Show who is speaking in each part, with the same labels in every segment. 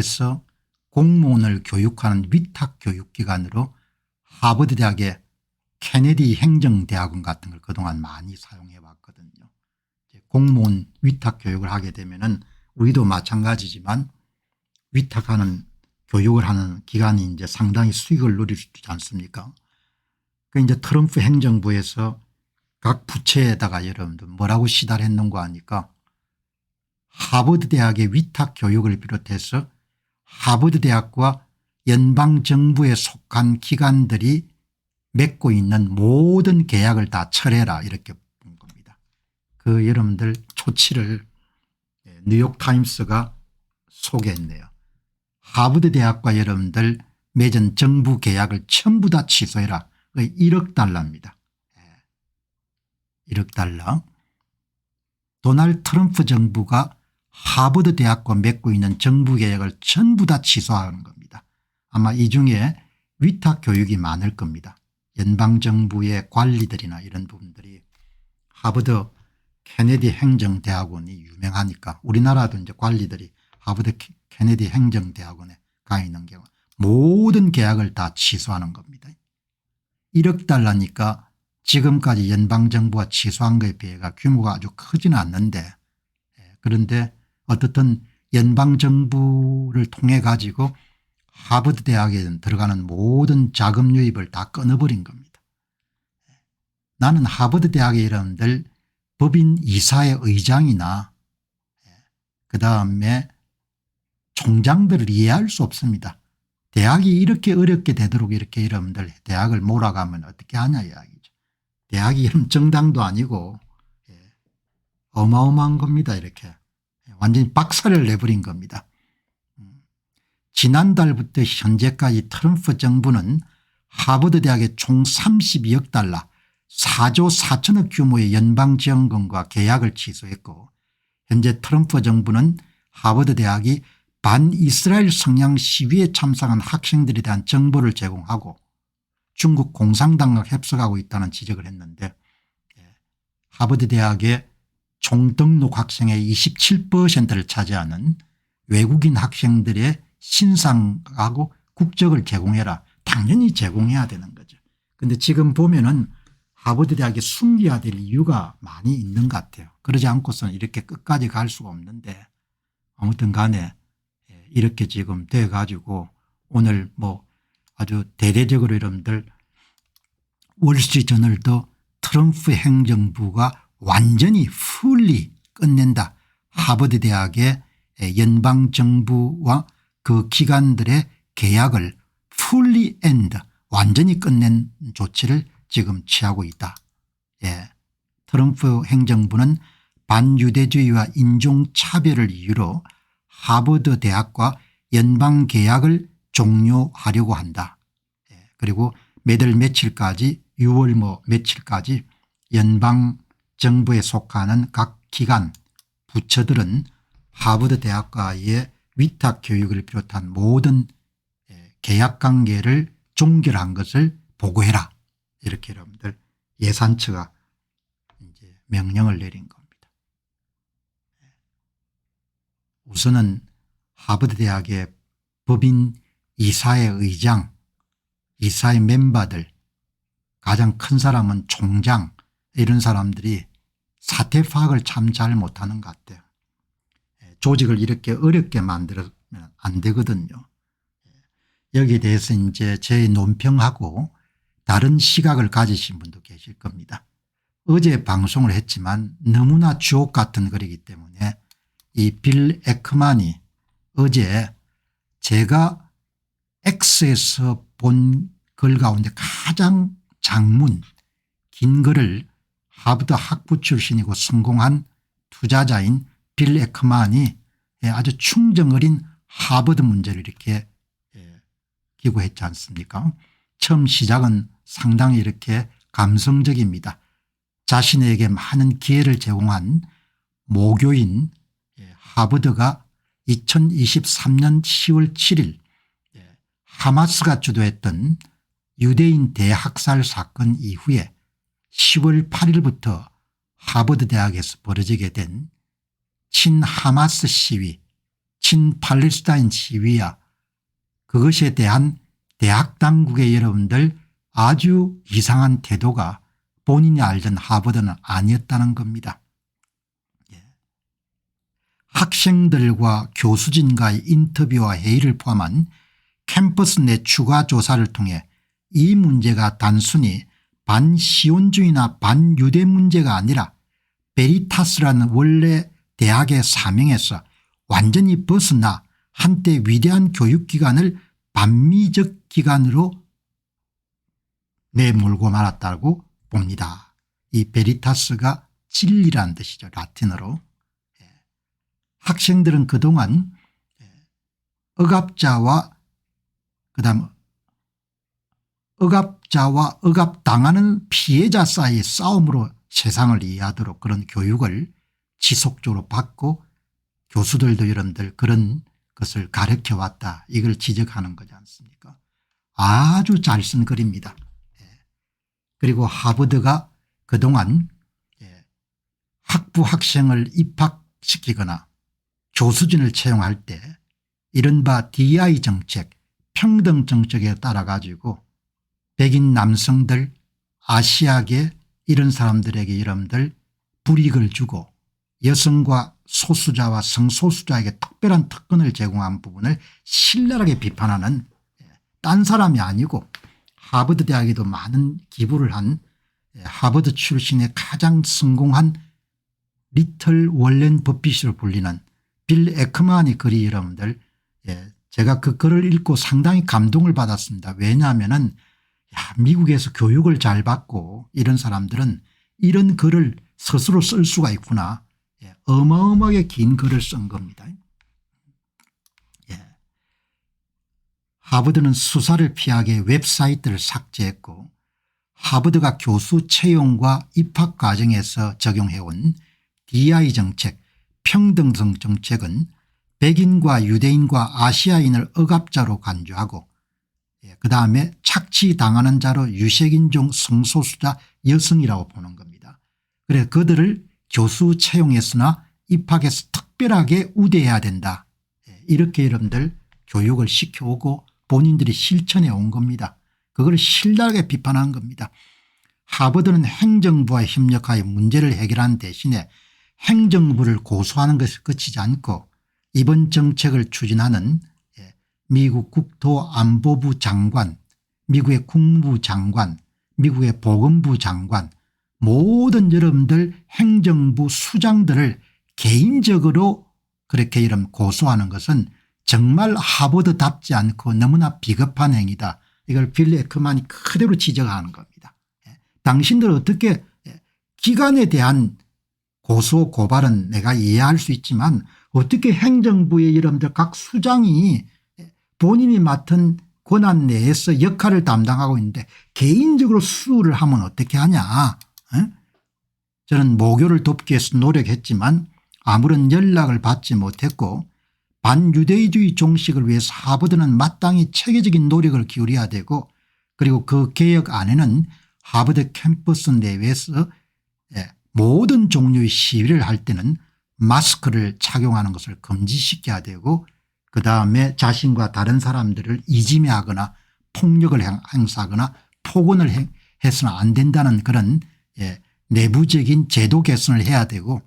Speaker 1: 그래서 공무원을 교육하는 위탁교육기관으로 하버드 대학의 케네디 행정대학원 같은 걸 그동안 많이 사용해 왔거든요. 공무원 위탁교육을 하게 되면은 우리도 마찬가지지만 위탁하는 교육을 하는 기관이 이제 상당히 수익을 누릴 수 있지 않습니까? 그 이제 트럼프 행정부에서 각 부처에다가 여러분들 뭐라고 시달을 했는가 하니까 하버드 대학의 위탁 교육을 비롯해서 하버드 대학과 연방정부에 속한 기관들이 맺고 있는 모든 계약을 다 철회라 이렇게 본 겁니다. 그 여러분들 조치를 뉴욕타임스가 소개했네요. 하버드 대학과 여러분들 맺은 정부 계약을 전부 다 취소해라. 1억 달러입니다. 1억 달러. 도널드 트럼프 정부가 하버드 대학과 맺고 있는 정부 계약을 전부 다 취소하는 겁니다. 아마 이 중에 위탁 교육이 많을 겁니다. 연방정부의 관리들이나 이런 부분들이 하버드 케네디 행정대학원이 유명하니까 우리나라도 이제 관리들이 하버드 케네디 행정대학원에 가 있는 경우 모든 계약을 다 취소하는 겁니다. 1억 달러니까 지금까지 연방정부가 취소한 것에 비해가 규모가 아주 크지는 않는데 그런데 어떻든 연방정부를 통해 가지고 하버드 대학에 들어가는 모든 자금 유입을 다 끊어버린 겁니다. 나는 하버드 대학의 여러분들 법인 이사회 의장이나 그다음에 총장들을 이해할 수 없습니다. 대학이 이렇게 어렵게 되도록 이렇게 여러분들 대학을 몰아가면 어떻게 하냐 이야기죠. 대학이 이런 정당도 아니고 어마어마한 겁니다. 이렇게 완전히 박살을 내버린 겁니다. 지난달부터 현재까지 트럼프 정부는 하버드 대학에 총 32억 달러 4조 4천억 규모의 연방지원금과 계약을 취소했고 현재 트럼프 정부는 하버드 대학이 반이스라엘 성향 시위에 참석한 학생들에 대한 정보를 제공하고 중국 공산당과 협력하고 있다는 지적을 했는데 하버드 대학의 총 등록 학생의 27%를 차지하는 외국인 학생들의 신상하고 국적을 제공해라. 당연히 제공해야 되는 거죠. 그런데 지금 보면은 하버드 대학이 숨겨야 될 이유가 많이 있는 것 같아요. 그러지 않고서는 이렇게 끝까지 갈 수가 없는데 아무튼 간에 이렇게 지금 돼 가지고 오늘 뭐 아주 대대적으로 여러분들 월스트리트저널도 트럼프 행정부가 완전히 풀리 끝낸다. 하버드 대학의 연방정부와 그 기관들의 계약을 풀리 엔드 완전히 끝낸 조치를 지금 취하고 있다. 트럼프 행정부는 반유대주의와 인종차별을 이유로 하버드 대학과 연방 계약을 종료하려고 한다. 그리고 매달 며칠까지 6월 뭐 며칠까지 연방 정부에 속하는 각 기관 부처들은 하버드 대학과의 위탁 교육을 비롯한 모든 계약관계를 종결한 것을 보고해라. 이렇게 여러분들 예산처가 이제 명령을 내린 겁니다. 우선은 하버드 대학의 법인 이사회 의장, 이사회 멤버들 가장 큰 사람은 총장 이런 사람들이 사태 파악을 참 잘 못하는 것 같아요. 조직을 이렇게 어렵게 만들면 안 되거든요. 여기에 대해서 이제 제 논평하고 다른 시각을 가지신 분도 계실 겁니다. 어제 방송을 했지만 너무나 주옥 같은 글이기 때문에 이 빌 에크만이 어제 제가 X에서 본 글 가운데 가장 장문 긴 글을 하버드 학부 출신이고 성공한 투자자인 빌 에크만이 아주 충정 어린 하버드 문제를 이렇게 기고했지 않습니까? 처음 시작은 상당히 이렇게 감성적입니다. 자신에게 많은 기회를 제공한 모교인 하버드가 2023년 10월 7일 하마스가 주도했던 유대인 대학살 사건 이후에 10월 8일부터 하버드 대학에서 벌어지게 된 친하마스 시위 친팔레스타인 시위야, 그것에 대한 대학 당국의 여러분들 아주 이상한 태도가 본인이 알던 하버드는 아니었다는 겁니다. 학생들과 교수진과의 인터뷰와 회의를 포함한 캠퍼스 내 추가 조사를 통해 이 문제가 단순히 반시온주의나 반유대 문제가 아니라 베리타스라는 원래 대학의 사명에서 완전히 벗어나 한때 위대한 교육기관을 반미적 기관으로 내몰고 말았다고 봅니다. 이 베리타스가 진리라는 뜻이죠. 라틴어로. 학생들은 그동안 억압자와 그다음 억압자와 억압당하는 피해자 사이의 싸움으로 세상을 이해하도록 그런 교육을 지속적으로 받고 교수들도 여러분들 그런 것을 가르쳐 왔다, 이걸 지적하는 거지 않습니까? 아주 잘 쓴 글입니다. 그리고 하버드가 그동안 학부 학생을 입학시키거나 교수진을 채용할 때 이른바 DI 정책, 평등 정책에 따라 가지고 백인 남성들, 아시아계 이런 사람들에게 여러분들 불이익을 주고 여성과 소수자와 성소수자에게 특별한 특권을 제공한 부분을 신랄하게 비판하는, 딴 사람이 아니고 하버드 대학에도 많은 기부를 한 하버드 출신의 가장 성공한 리틀 월렌 버핏으로 불리는 빌 에크만이 글이 여러분들, 제가 그 글을 읽고 상당히 감동을 받았습니다. 왜냐하면은 미국에서 교육을 잘 받고 이런 사람들은 이런 글을 스스로 쓸 수가 있구나. 어마어마하게 긴 글을 쓴 겁니다. 하버드는 수사를 피하게 웹사이트를 삭제했고, 하버드가 교수 채용과 입학 과정에서 적용해온 DI 정책, 평등성 정책은 백인과 유대인과 아시아인을 억압자로 간주하고 그다음에 착취당하는 자로 유색인종, 성소수자, 여성이라고 보는 겁니다. 그래서 그들을 교수 채용했으나 입학에서 특별하게 우대해야 된다, 이렇게 여러분들 교육을 시켜오고 본인들이 실천해 온 겁니다. 그걸 신랄하게 비판한 겁니다. 하버드는 행정부와 협력하여 문제를 해결하는 대신에 행정부를 고소하는 것을 그치지 않고 이번 정책을 추진하는 미국 국토안보부 장관, 미국의 국무부 장관, 미국의 보건부 장관, 모든 여러분들 행정부 수장들을 개인적으로 그렇게 이런 고소하는 것은 정말 하버드답지 않고 너무나 비겁한 행위다. 이걸 빌 에크만이 그대로 지적하는 겁니다. 당신들 어떻게 기관에 대한 고소 고발은 내가 이해할 수 있지만 어떻게 행정부의 여러분들 각 수장이 본인이 맡은 권한 내에서 역할을 담당하고 있는데 개인적으로 수를 하면 어떻게 하냐. 저는 모교를 돕기 위해서 노력했지만 아무런 연락을 받지 못했고, 반유대주의 종식을 위해서 하버드는 마땅히 체계적인 노력을 기울여야 되고, 그리고 그 개혁 안에는 하버드 캠퍼스 내외에서 모든 종류의 시위를 할 때는 마스크를 착용하는 것을 금지시켜야 되고, 그다음에 자신과 다른 사람들을 이지매하거나 폭력을 행사하거나 폭언을 해서는 안 된다는 그런 내부적인 제도 개선을 해야 되고,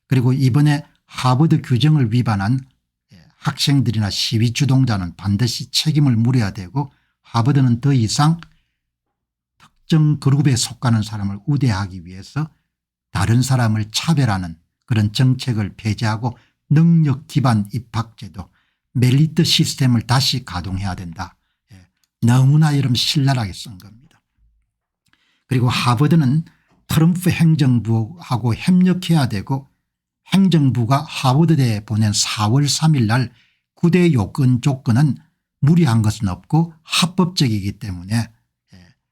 Speaker 1: 그리고 이번에 하버드 규정을 위반한 학생들이나 시위 주동자는 반드시 책임을 물어야 되고, 하버드는 더 이상 특정 그룹에 속하는 사람을 우대하기 위해서 다른 사람을 차별하는 그런 정책을 폐지하고 능력 기반 입학제도, 메리트 시스템을 다시 가동해야 된다. 너무나 여러분 신랄하게 쓴 겁니다. 그리고 하버드는 트럼프 행정부하고 협력해야 되고, 행정부가 하버드대에 보낸 4월 3일 날 9대 조건은 무리한 것은 없고 합법적이기 때문에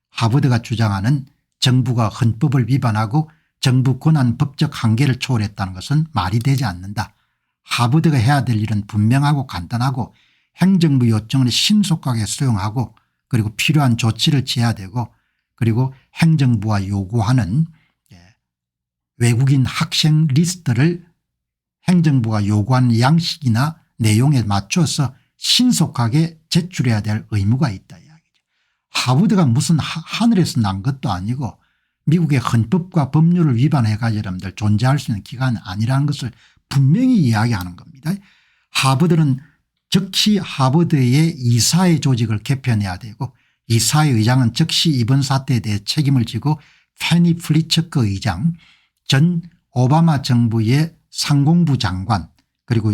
Speaker 1: 하버드가 주장하는 정부가 헌법을 위반하고 정부 권한 법적 한계를 초월했다는 것은 말이 되지 않는다. 하버드가 해야 될 일은 분명하고 간단하고 행정부 요청을 신속하게 수용하고 그리고 필요한 조치를 취해야 되고, 그리고 행정부가 요구하는 외국인 학생 리스트를 행정부가 요구하는 양식이나 내용에 맞춰서 신속하게 제출해야 될 의무가 있다 이야기죠. 하버드가 무슨 하늘에서 난 것도 아니고 미국의 헌법과 법률을 위반해 가지고 여러분들 존재할 수 있는 기관은 아니라는 것을 분명히 이야기하는 겁니다. 하버드는 즉시 하버드의 이사회 조직을 개편해야 되고 이사회 의장은 즉시 이번 사태에 대해 책임을 지고 페니 플리처크 의장 전 오바마 정부의 상공부 장관 그리고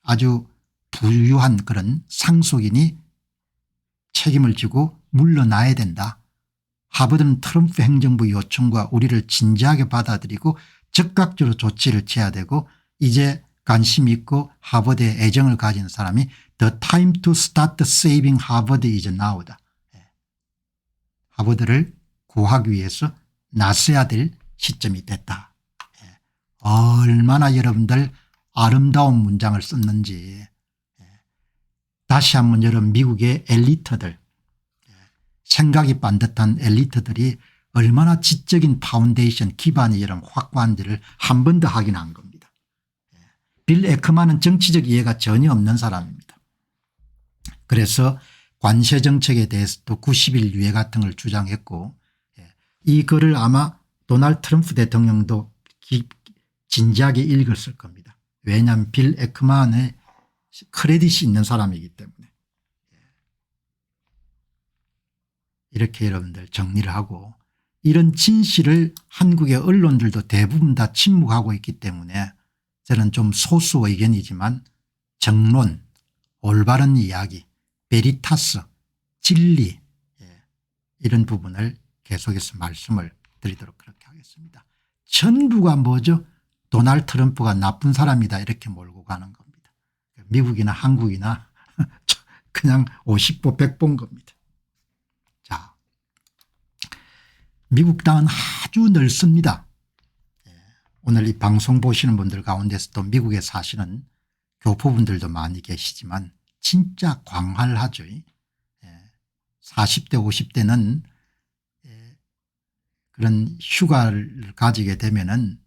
Speaker 1: 아주 부유한 그런 상속인이 책임을 지고 물러나야 된다. 하버드는 트럼프 행정부 요청과 우리를 진지하게 받아들이고 즉각적으로 조치를 취해야 되고 이제 관심 있고 하버드에 애정을 가진 사람이 The time to start saving Harvard is now다. 하버드를 구하기 위해서 나서야 될 시점이 됐다. 얼마나 여러분들 아름다운 문장을 썼는지 다시 한번 여러분 미국의 엘리트들 생각이 반듯한 엘리트들이 얼마나 지적인 파운데이션 기반이 여러분 확고한지를 한 번 더 확인한 겁니다. 빌 에크만은 정치적 이해가 전혀 없는 사람입니다. 그래서 관세 정책에 대해서도 90일 유예 같은 걸 주장했고 이 글을 아마 도널드 트럼프 대통령도 진지하게 읽었을 겁니다. 왜냐하면 빌 에크만의 크레딧이 있는 사람이기 때문에. 이렇게 여러분들 정리를 하고 이런 진실을 한국의 언론들도 대부분 다 침묵하고 있기 때문에 저는 좀 소수 의견이지만 정론, 올바른 이야기, 베리타스, 진리 이런 부분을 계속해서 말씀을 드리도록 그렇게 하겠습니다. 전부가 뭐죠? 도널드 트럼프가 나쁜 사람이다 이렇게 몰고 가는 겁니다. 미국이나 한국이나 그냥 50보 100보인 겁니다. 자, 미국 땅은 아주 넓습니다. 오늘 이 방송 보시는 분들 가운데서도 미국에 사시는 교포분들도 많이 계시지만 진짜 광활하죠. 40대 50대는 그런 휴가를 가지게 되면은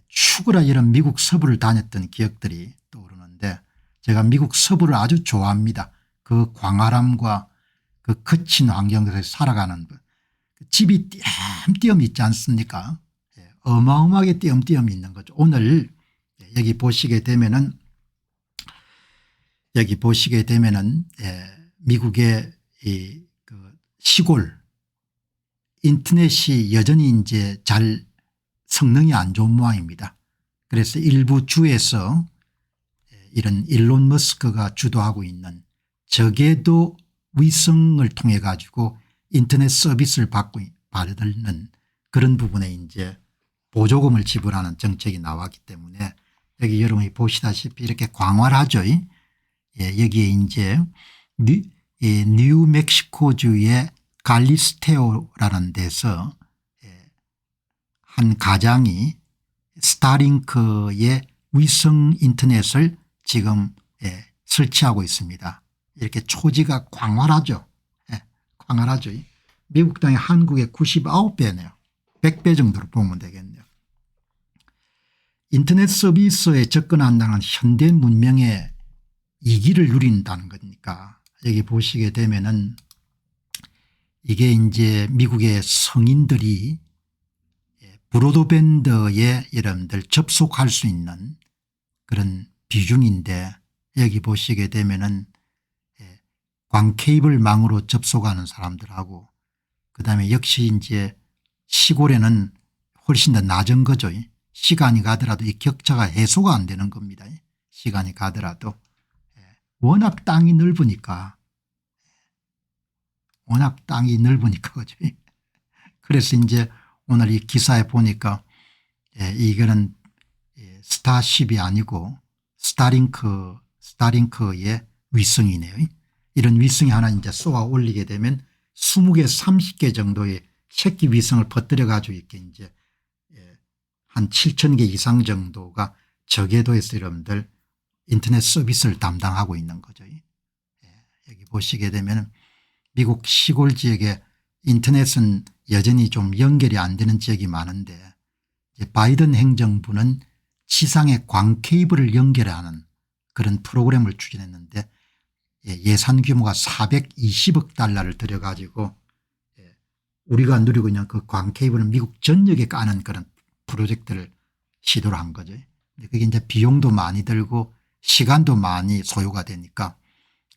Speaker 1: 죽으라 이런 미국 서부를 다녔던 기억들이 떠오르는데 제가 미국 서부를 아주 좋아합니다. 그 광활함과 그 거친 환경에서 살아가는 집이 띄엄띄엄 있지 않습니까? 어마어마하게 띄엄띄엄 있는 거죠. 오늘 여기 보시게 되면은 미국의 이 그 시골 인터넷이 여전히 이제 잘 성능이 안 좋은 모양입니다. 그래서 일부 주에서 이런 일론 머스크가 주도하고 있는 저궤도 위성을 통해 가지고 인터넷 서비스를 받는 그런 부분에 이제 보조금을 지불하는 정책이 나왔기 때문에 여기 여러분이 보시다시피 이렇게 광활하죠. 여기에 이제 뉴멕시코주의 갈리스테오라는 데서 한 가장이 스타링크의 위성 인터넷을 지금 설치하고 있습니다. 이렇게 초지가 광활하죠. 광활하죠. 미국 땅이 한국의 99배네요. 100배 정도로 보면 되겠네요. 인터넷 서비스에 접근한다는 현대 문명의 이기를 누린다는 거니까 여기 보시게 되면은 이게 이제 미국의 성인들이 브로드밴드에 여러분들 접속할 수 있는 그런 비중인데 여기 보시게 되면은 광케이블망으로 접속하는 사람들하고 그다음에 역시 이제 시골에는 훨씬 더 낮은 거죠. 시간이 가더라도 이 격차가 해소가 안 되는 겁니다. 시간이 가더라도 워낙 땅이 넓으니까 그죠. 그래서 이제 오늘 이 기사에 보니까 이거는 스타쉽이 아니고 스타링크의 위성이네요. 이런 위성이 하나 이제 쏘아 올리게 되면 20개 30개 정도의 새끼 위성을 퍼뜨려 가지고 이렇게 이제 한 7,000개 이상 정도가 저궤도에서 여러분들 인터넷 서비스를 담당하고 있는 거죠. 여기 보시게 되면 미국 시골 지역에 인터넷은 여전히 좀 연결이 안 되는 지역이 많은데 바이든 행정부는 지상의 광케이블을 연결하는 그런 프로그램을 추진했는데 예산 규모가 420억 달러를 들여가지고 우리가 누리고 있는 그 광케이블을 미국 전역에 까는 그런 프로젝트를 시도를 한 거죠. 그게 이제 비용도 많이 들고 시간도 많이 소요가 되니까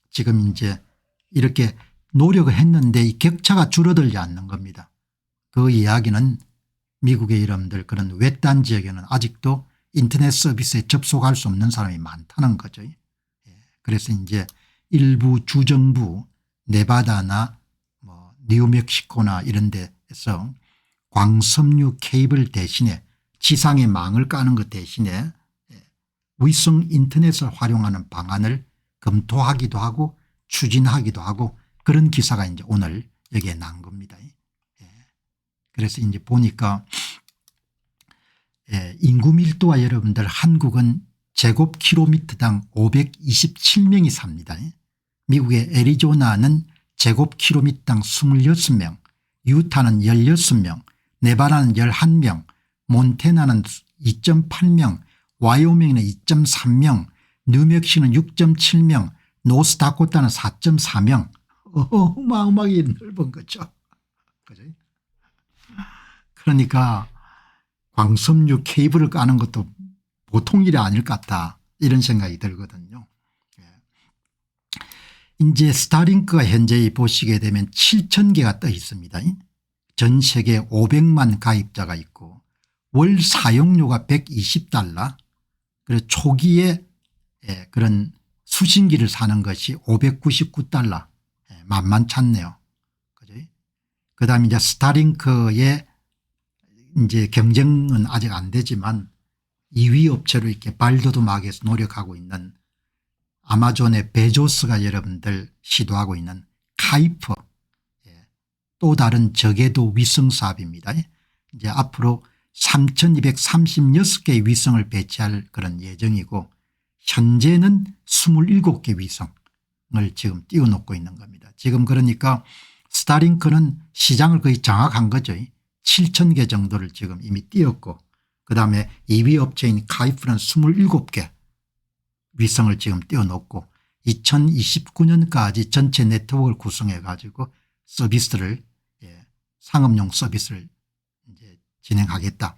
Speaker 1: 지금 이제 이렇게 노력을 했는데 이 격차가 줄어들지 않는 겁니다. 그 이야기는 미국의 여러분들 그런 외딴 지역에는 아직도 인터넷 서비스에 접속할 수 없는 사람이 많다는 거죠. 그래서 이제 일부 주정부 네바다나 뭐 뉴멕시코나 이런 데에서 광섬유 케이블 대신에 지상의 망을 까는 것 대신에 위성 인터넷을 활용하는 방안을 검토하기도 하고 추진하기도 하고 그런 기사가 이제 오늘 여기에 난 겁니다. 그래서 이제 보니까 인구 밀도와 여러분들 한국은 제곱킬로미터당 527명이 삽니다. 미국의 애리조나는 제곱킬로미터당 26명, 유타는 16명, 네바다는 11명, 몬태나는 2.8명, 와이오밍은 2.3명, 뉴멕시코는 6.7명, 노스다코타는 4.4명. 어마어마하게 넓은 거죠. 그죠? 그러니까 광섬유 케이블을 까는 것도 보통 일이 아닐 것 같다 이런 생각이 들거든요. 이제 스타링크가 현재 보시게 되면 7,000개가 떠 있습니다. 전 세계 500만 가입자가 있고 월 사용료가 120달러 그리고 초기에 그런 수신기를 사는 것이 599달러 만만찮네요. 그다음에 이제 스타링크의 이제 경쟁은 아직 안 되지만 2위 업체로 이렇게 발돋움하기 위해서 노력하고 있는 아마존의 베조스가 여러분들 시도하고 있는 카이퍼 또 다른 저궤도 위성 사업입니다. 이제 앞으로 3,236개의 위성을 배치할 그런 예정이고 현재는 27개 위성을 지금 띄워놓고 있는 겁니다. 지금 그러니까 스타링크는 시장을 거의 장악한 거죠. 7,000개 정도를 지금 이미 띄웠고 그다음에 2위 업체인 카이프는 27개 위성을 지금 띄워놓고 2029년까지 전체 네트워크를 구성해 가지고 서비스를 상업용 서비스를 이제 진행하겠다.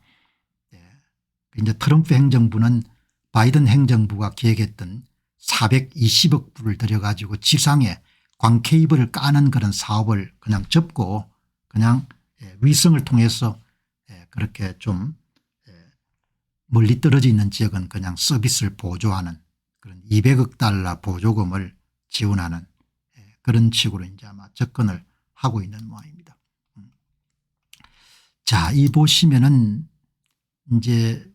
Speaker 1: 이제 트럼프 행정부는 바이든 행정부가 기획했던 420억 불을 들여가지고 지상에 광케이블을 까는 그런 사업을 그냥 접고 그냥 위성을 통해서 그렇게 좀 멀리 떨어져 있는 지역은 그냥 서비스를 보조하는 그런 200억 달러 보조금을 지원하는 그런 식으로 이제 아마 접근을 하고 있는 모양입니다. 자, 이 보시면은 이제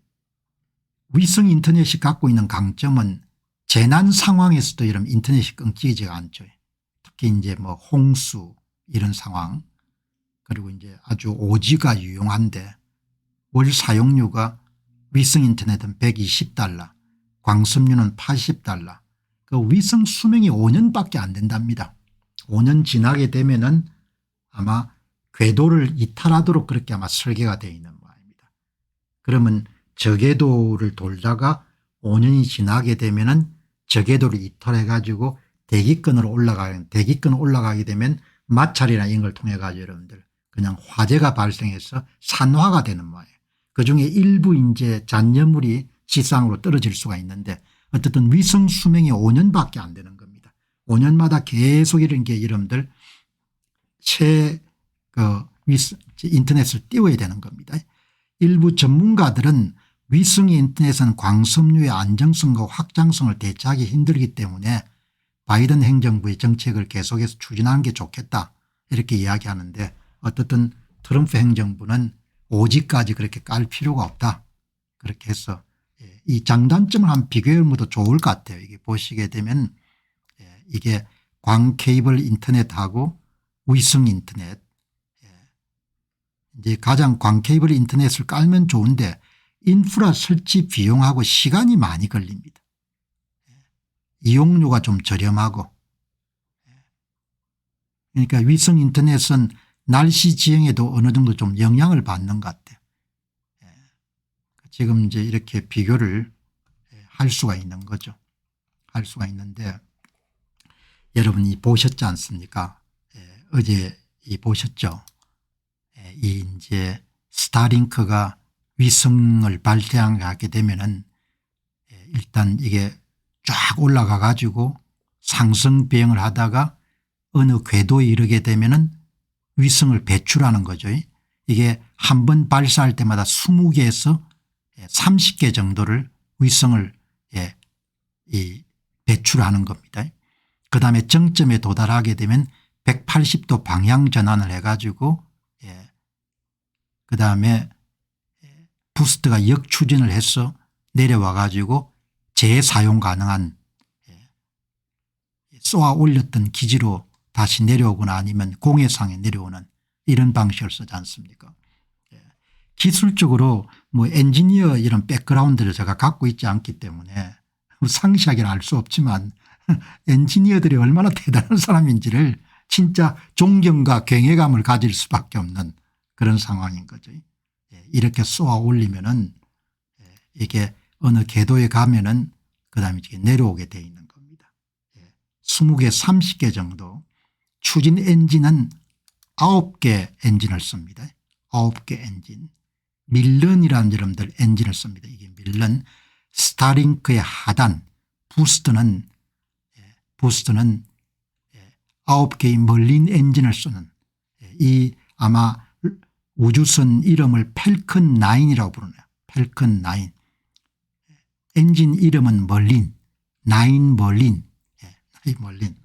Speaker 1: 위성 인터넷이 갖고 있는 강점은 재난 상황에서도 이런 인터넷이 끊기지가 않죠. 특히 이제 뭐 홍수 이런 상황 그리고 이제 아주 오지가 유용한데 월 사용료가 위성 인터넷은 120달러 광섬유는 80달러 그 위성 수명이 5년밖에 안 된답니다. 5년 지나게 되면은 아마 궤도를 이탈하도록 그렇게 아마 설계가 되어 있는 모양입니다. 그러면 저궤도를 돌다가 5년이 지나게 되면은 저궤도를 이탈해 가지고 대기권으로 올라가게 되면 마찰이나 이런 걸 통해 가지고 여러분들 그냥 화재가 발생해서 산화가 되는 모양이에요. 그중에 일부 이제 잔여물이 지상으로 떨어질 수가 있는데 어쨌든 위성 수명이 5년밖에 안 되는 겁니다. 5년마다 계속 이런 게 여러분들 인터넷을 띄워야 되는 겁니다. 일부 전문가들은 위성 인터넷은 광섬유의 안정성과 확장성을 대체하기 힘들기 때문에 바이든 행정부의 정책을 계속해서 추진하는 게 좋겠다 이렇게 이야기하는데 어떻든 트럼프 행정부는 오지까지 그렇게 깔 필요가 없다 그렇게 해서 이 장단점을 한번 비교해 보면 좋을 것 같아요. 이게 보시게 되면 이게 광케이블 인터넷하고 위성 인터넷 이제 가장 광케이블 인터넷을 깔면 좋은데 인프라 설치 비용하고 시간이 많이 걸립니다. 이용료가 좀 저렴하고 그러니까 위성 인터넷은 날씨 지형에도 어느 정도 좀 영향을 받는 것 같아요. 지금 이제 이렇게 비교를 할 수가 있는 거죠. 할 수가 있는데 여러분이 보셨지 않습니까? 어제 보셨죠? 이 이제 스타링크가 위성을 발사하게 되면은 일단 이게 쫙 올라가 가지고 상승 비행을 하다가 어느 궤도에 이르게 되면은 위성을 배출하는 거죠. 이게 한 번 발사할 때마다 20개에서 30개 정도를 위성을 배출하는 겁니다. 그다음에 정점에 도달하게 되면 180도 방향 전환을 해가지고 그다음에 부스트가 역추진을 해서 내려와 가지고 재사용 가능한 쏘아 올렸던 기지로 다시 내려오거나 아니면 공해상에 내려오는 이런 방식을 쓰지 않습니까? 기술적으로 뭐 엔지니어 이런 백그라운드를 제가 갖고 있지 않기 때문에 상시하게는 알 수 없지만 엔지니어들이 얼마나 대단한 사람인지를 진짜 존경과 경외감을 가질 수밖에 없는 그런 상황인 거죠. 이렇게 쏘아 올리면은 이게 어느 궤도에 가면은 그다음에 이게 내려오게 돼 있는 겁니다. 20개 30개 정도 추진 엔진은 9개 엔진을 씁니다. 9개 엔진. 밀런이라는 여러분들 엔진을 씁니다. 이게 밀런 스타링크의 하단 부스트는 9개의 멀린 엔진을 쓰는 이 아마 우주선 이름을 펠컨 9이라고 부르네요. 펠컨 9. 엔진 이름은 멀린 9 멀린. 9 멀린.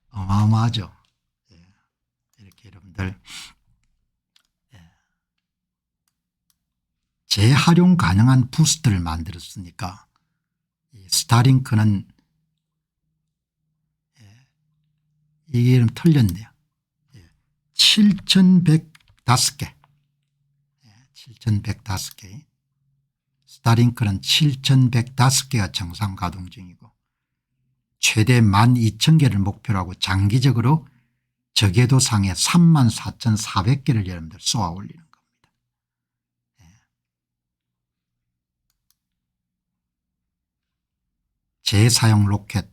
Speaker 1: 어마어마하죠. 이렇게 여러분들 재활용 가능한 부스트를 만들었으니까 스타링크는 이게 이름 틀렸네요. 7,105개. 7,105개. 스타링크는 7,105개가 정상 가동 중이고 최대 12,000개를 목표로 하고 장기적으로 저궤도상에 34,400개를 여러분들 쏘아 올리는 겁니다. 재사용 로켓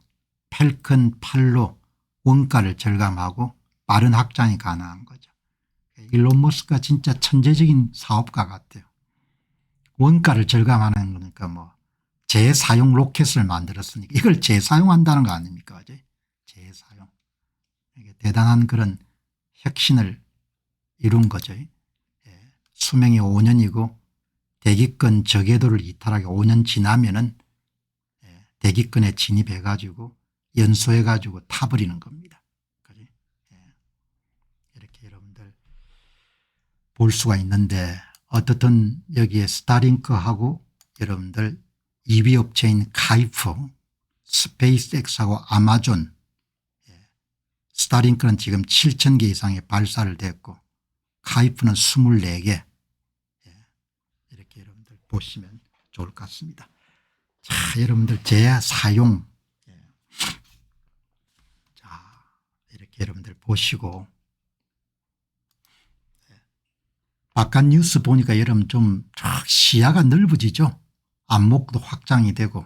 Speaker 1: 펠컨 8로 원가를 절감하고 빠른 확장이 가능한 거죠. 일론 머스크가 진짜 천재적인 사업가 같아요. 원가를 절감하는 거니까 뭐 재사용 로켓을 만들었으니까 이걸 재사용한다는 거 아닙니까? 재사용. 이게 대단한 그런 혁신을 이룬 거죠. 수명이 5년이고 대기권 저궤도를 이탈하게 5년 지나면은 대기권에 진입해 가지고 연소해 가지고 타버리는 겁니다. 이렇게 여러분들 볼 수가 있는데 어떻든 여기에 스타링크하고 여러분들 2위 업체인 카이프 스페이스X하고 아마존 스타링크는 지금 7,000개 이상의 발사를 됐고 카이프는 24개 이렇게 여러분들 보시면 좋을 것 같습니다. 자, 여러분들 재사용 자, 이렇게 여러분들 보시고 바깥 뉴스 보니까 여러분 좀 시야가 넓어지죠. 안목도 확장이 되고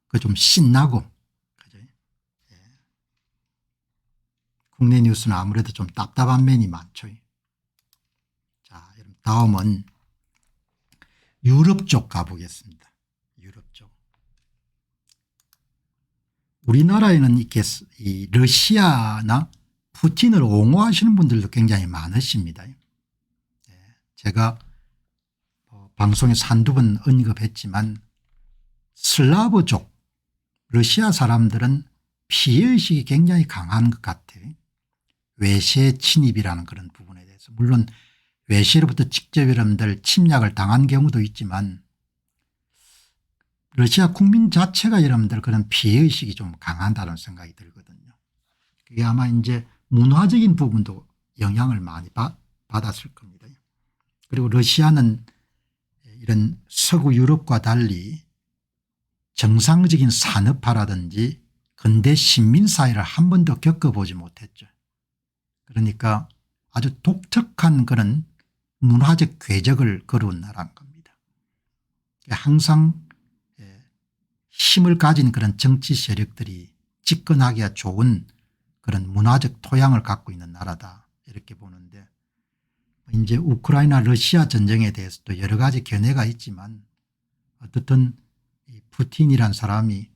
Speaker 1: 그 좀 신나고 그죠? 국내 뉴스는 아무래도 좀 답답한 면이 많죠. 자, 여러분 다음은 유럽 쪽 가보겠습니다. 유럽 쪽. 우리나라에는 이렇게 이 러시아나 푸틴을 옹호하시는 분들도 굉장히 많으십니다. 제가 방송에서 한두 번 언급했지만 슬라브족 러시아 사람들은 피해의식이 굉장히 강한 것 같아요. 외세 침입이라는 그런 부분에 대해서 물론 외세로부터 직접 여러분들 침략을 당한 경우도 있지만 러시아 국민 자체가 여러분들 그런 피해의식이 좀 강하다는 생각이 들거든요. 그게 아마 이제 문화적인 부분도 영향을 많이 받았을 겁니다. 그리고 러시아는 이런 서구 유럽과 달리 정상적인 산업화라든지 근대 시민사회를 한 번도 겪어보지 못했죠. 그러니까 아주 독특한 그런 문화적 궤적을 걸어온 나라인 겁니다. 항상 힘을 가진 그런 정치 세력들이 집권하기가 좋은 그런 문화적 토양을 갖고 있는 나라다 이렇게 보는데, 이제 우크라이나 러시아 전쟁에 대해서도 여러 가지 견해가 있지만 어떻든 푸틴이란 사람이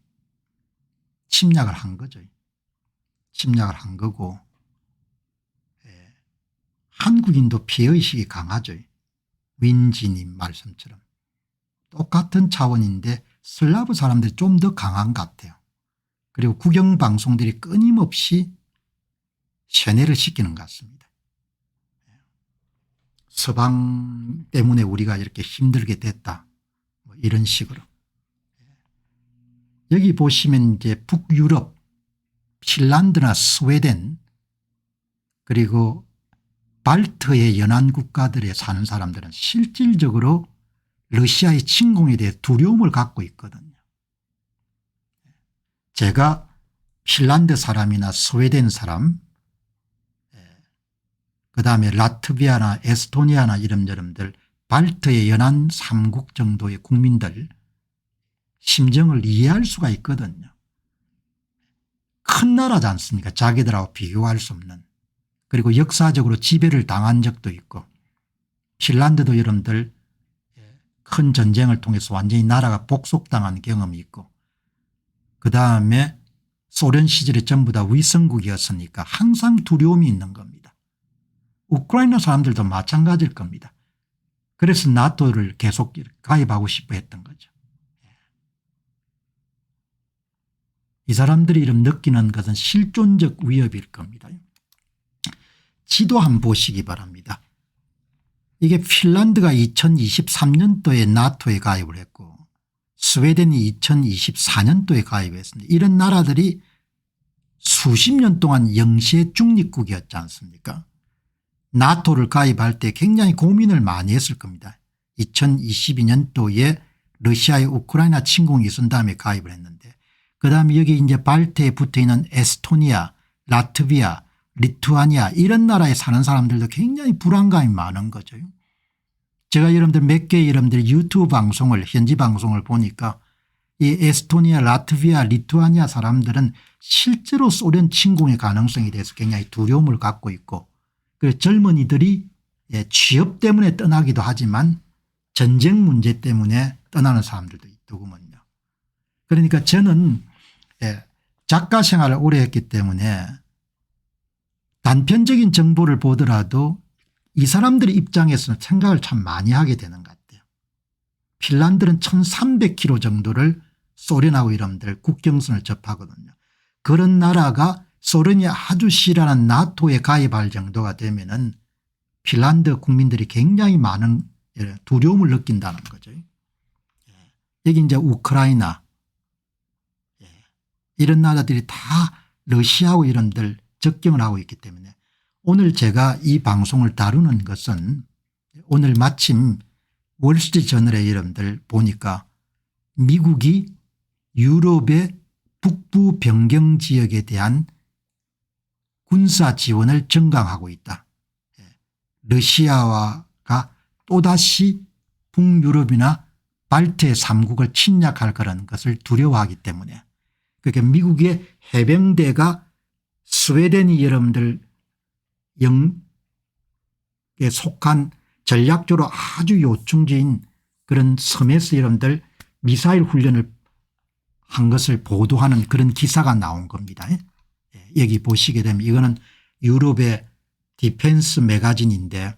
Speaker 1: 침략을 한 거죠. 침략을 한 거고, 한국인도 피해의식이 강하죠. 윈지님 말씀처럼 똑같은 차원인데 슬라브 사람들이 좀 더 강한 것 같아요. 그리고 국영방송들이 끊임없이 세뇌를 시키는 것 같습니다. 서방 때문에 우리가 이렇게 힘들게 됐다 뭐 이런 식으로. 여기 보시면 이제 북유럽 핀란드나 스웨덴 그리고 발트의 연안 국가들에 사는 사람들은 실질적으로 러시아의 침공에 대해 두려움을 갖고 있거든요. 제가 핀란드 사람이나 스웨덴 사람 그다음에 라트비아나 에스토니아나 이런 여러분들 발트의 연안 3국 정도의 국민들 심정을 이해할 수가 있거든요. 큰 나라지 않습니까? 자기들하고 비교할 수 없는. 그리고 역사적으로 지배를 당한 적도 있고, 핀란드도 여러분들 큰 전쟁을 통해서 완전히 나라가 복속당한 경험이 있고, 그다음에 소련 시절에 전부 다 위성국이었으니까 항상 두려움이 있는 겁니다. 우크라이나 사람들도 마찬가지일 겁니다. 그래서 나토를 계속 가입하고 싶어 했던 거죠. 이 사람들이 이런 느끼는 것은 실존적 위협일 겁니다. 지도 한번 보시기 바랍니다. 이게 핀란드가 2023년도에 나토에 가입을 했고 스웨덴이 2024년도에 가입했습니다. 이런 나라들이 수십 년 동안 영시의 중립국이었지 않습니까? 나토를 가입할 때 굉장히 고민을 많이 했을 겁니다. 2022년도에 러시아의 우크라이나 침공이 있은 다음에 가입을 했는데, 그다음에 여기 이제 발트에 붙어 있는 에스토니아, 라트비아, 리투아니아 이런 나라에 사는 사람들도 굉장히 불안감이 많은 거죠. 제가 여러분들 몇 개의 여러분들 유튜브 방송을 현지 방송을 보니까 이 에스토니아, 라트비아, 리투아니아 사람들은 실제로 소련 침공의 가능성에 대해서 굉장히 두려움을 갖고 있고, 그 젊은이들이 취업 때문에 떠나기도 하지만 전쟁 문제 때문에 떠나는 사람들도 있더군요. 그러니까 저는 작가 생활을 오래 했기 때문에 단편적인 정보를 보더라도 이 사람들의 입장에서는 생각을 참 많이 하게 되는 것 같아요. 핀란드는 1300km 정도를 소련하고 이런들 국경선을 접하거든요. 그런 나라가 소련이 아주 싫어하는 나토에 가입할 정도가 되면은 핀란드 국민들이 굉장히 많은 두려움을 느낀다는 거죠. 여기 이제 우크라이나 이런 나라들이 다 러시아하고 이런들 접경을 하고 있기 때문에 오늘 제가 이 방송을 다루는 것은 오늘 마침 월스트리트저널의 여러분들 보니까 미국이 유럽의 북부 변경 지역에 대한 군사 지원을 증강하고 있다. 러시아가 또다시 북유럽이나 발트의 3국을 침략할 그런 것을 두려워하기 때문에, 그러니까 미국의 해병대가 스웨덴이 여러분들 영에 속한 전략적으로 아주 요충지인 그런 섬에서 여러분들 미사일 훈련을 한 것을 보도하는 그런 기사가 나온 겁니다. 여기 보시게 되면 이거는 유럽의 디펜스 매거진인데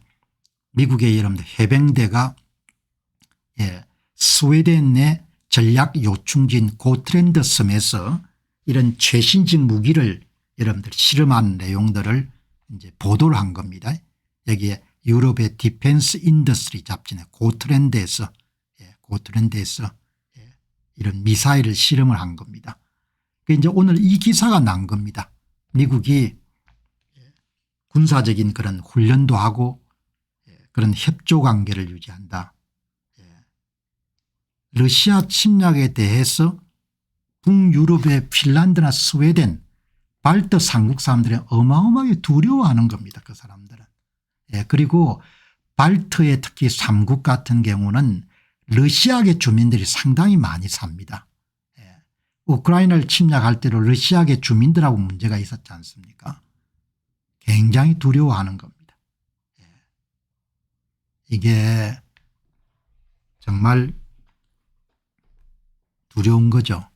Speaker 1: 미국의 여러분들 해병대가 스웨덴의 전략 요충지인 고트랜드 섬에서 이런 최신식 무기를 여러분들 실험한 내용들을 이제 보도를 한 겁니다. 여기에 유럽의 디펜스 인더스트리 잡지네 고트랜드에서 이런 미사일을 실험을 한 겁니다. 이제 오늘 이 기사가 난 겁니다. 미국이 군사적인 그런 훈련도 하고 그런 협조 관계를 유지한다. 러시아 침략에 대해서 북유럽의 핀란드나 스웨덴 발트 3국 사람들이 어마어마하게 두려워하는 겁니다. 그 사람들은. 그리고 발트의 특히 3국 같은 경우는 러시아계 주민들이 상당히 많이 삽니다. 우크라이나를 침략할 때로 러시아계 주민들하고 문제가 있었지 않습니까? 굉장히 두려워하는 겁니다. 이게 정말 두려운 거죠.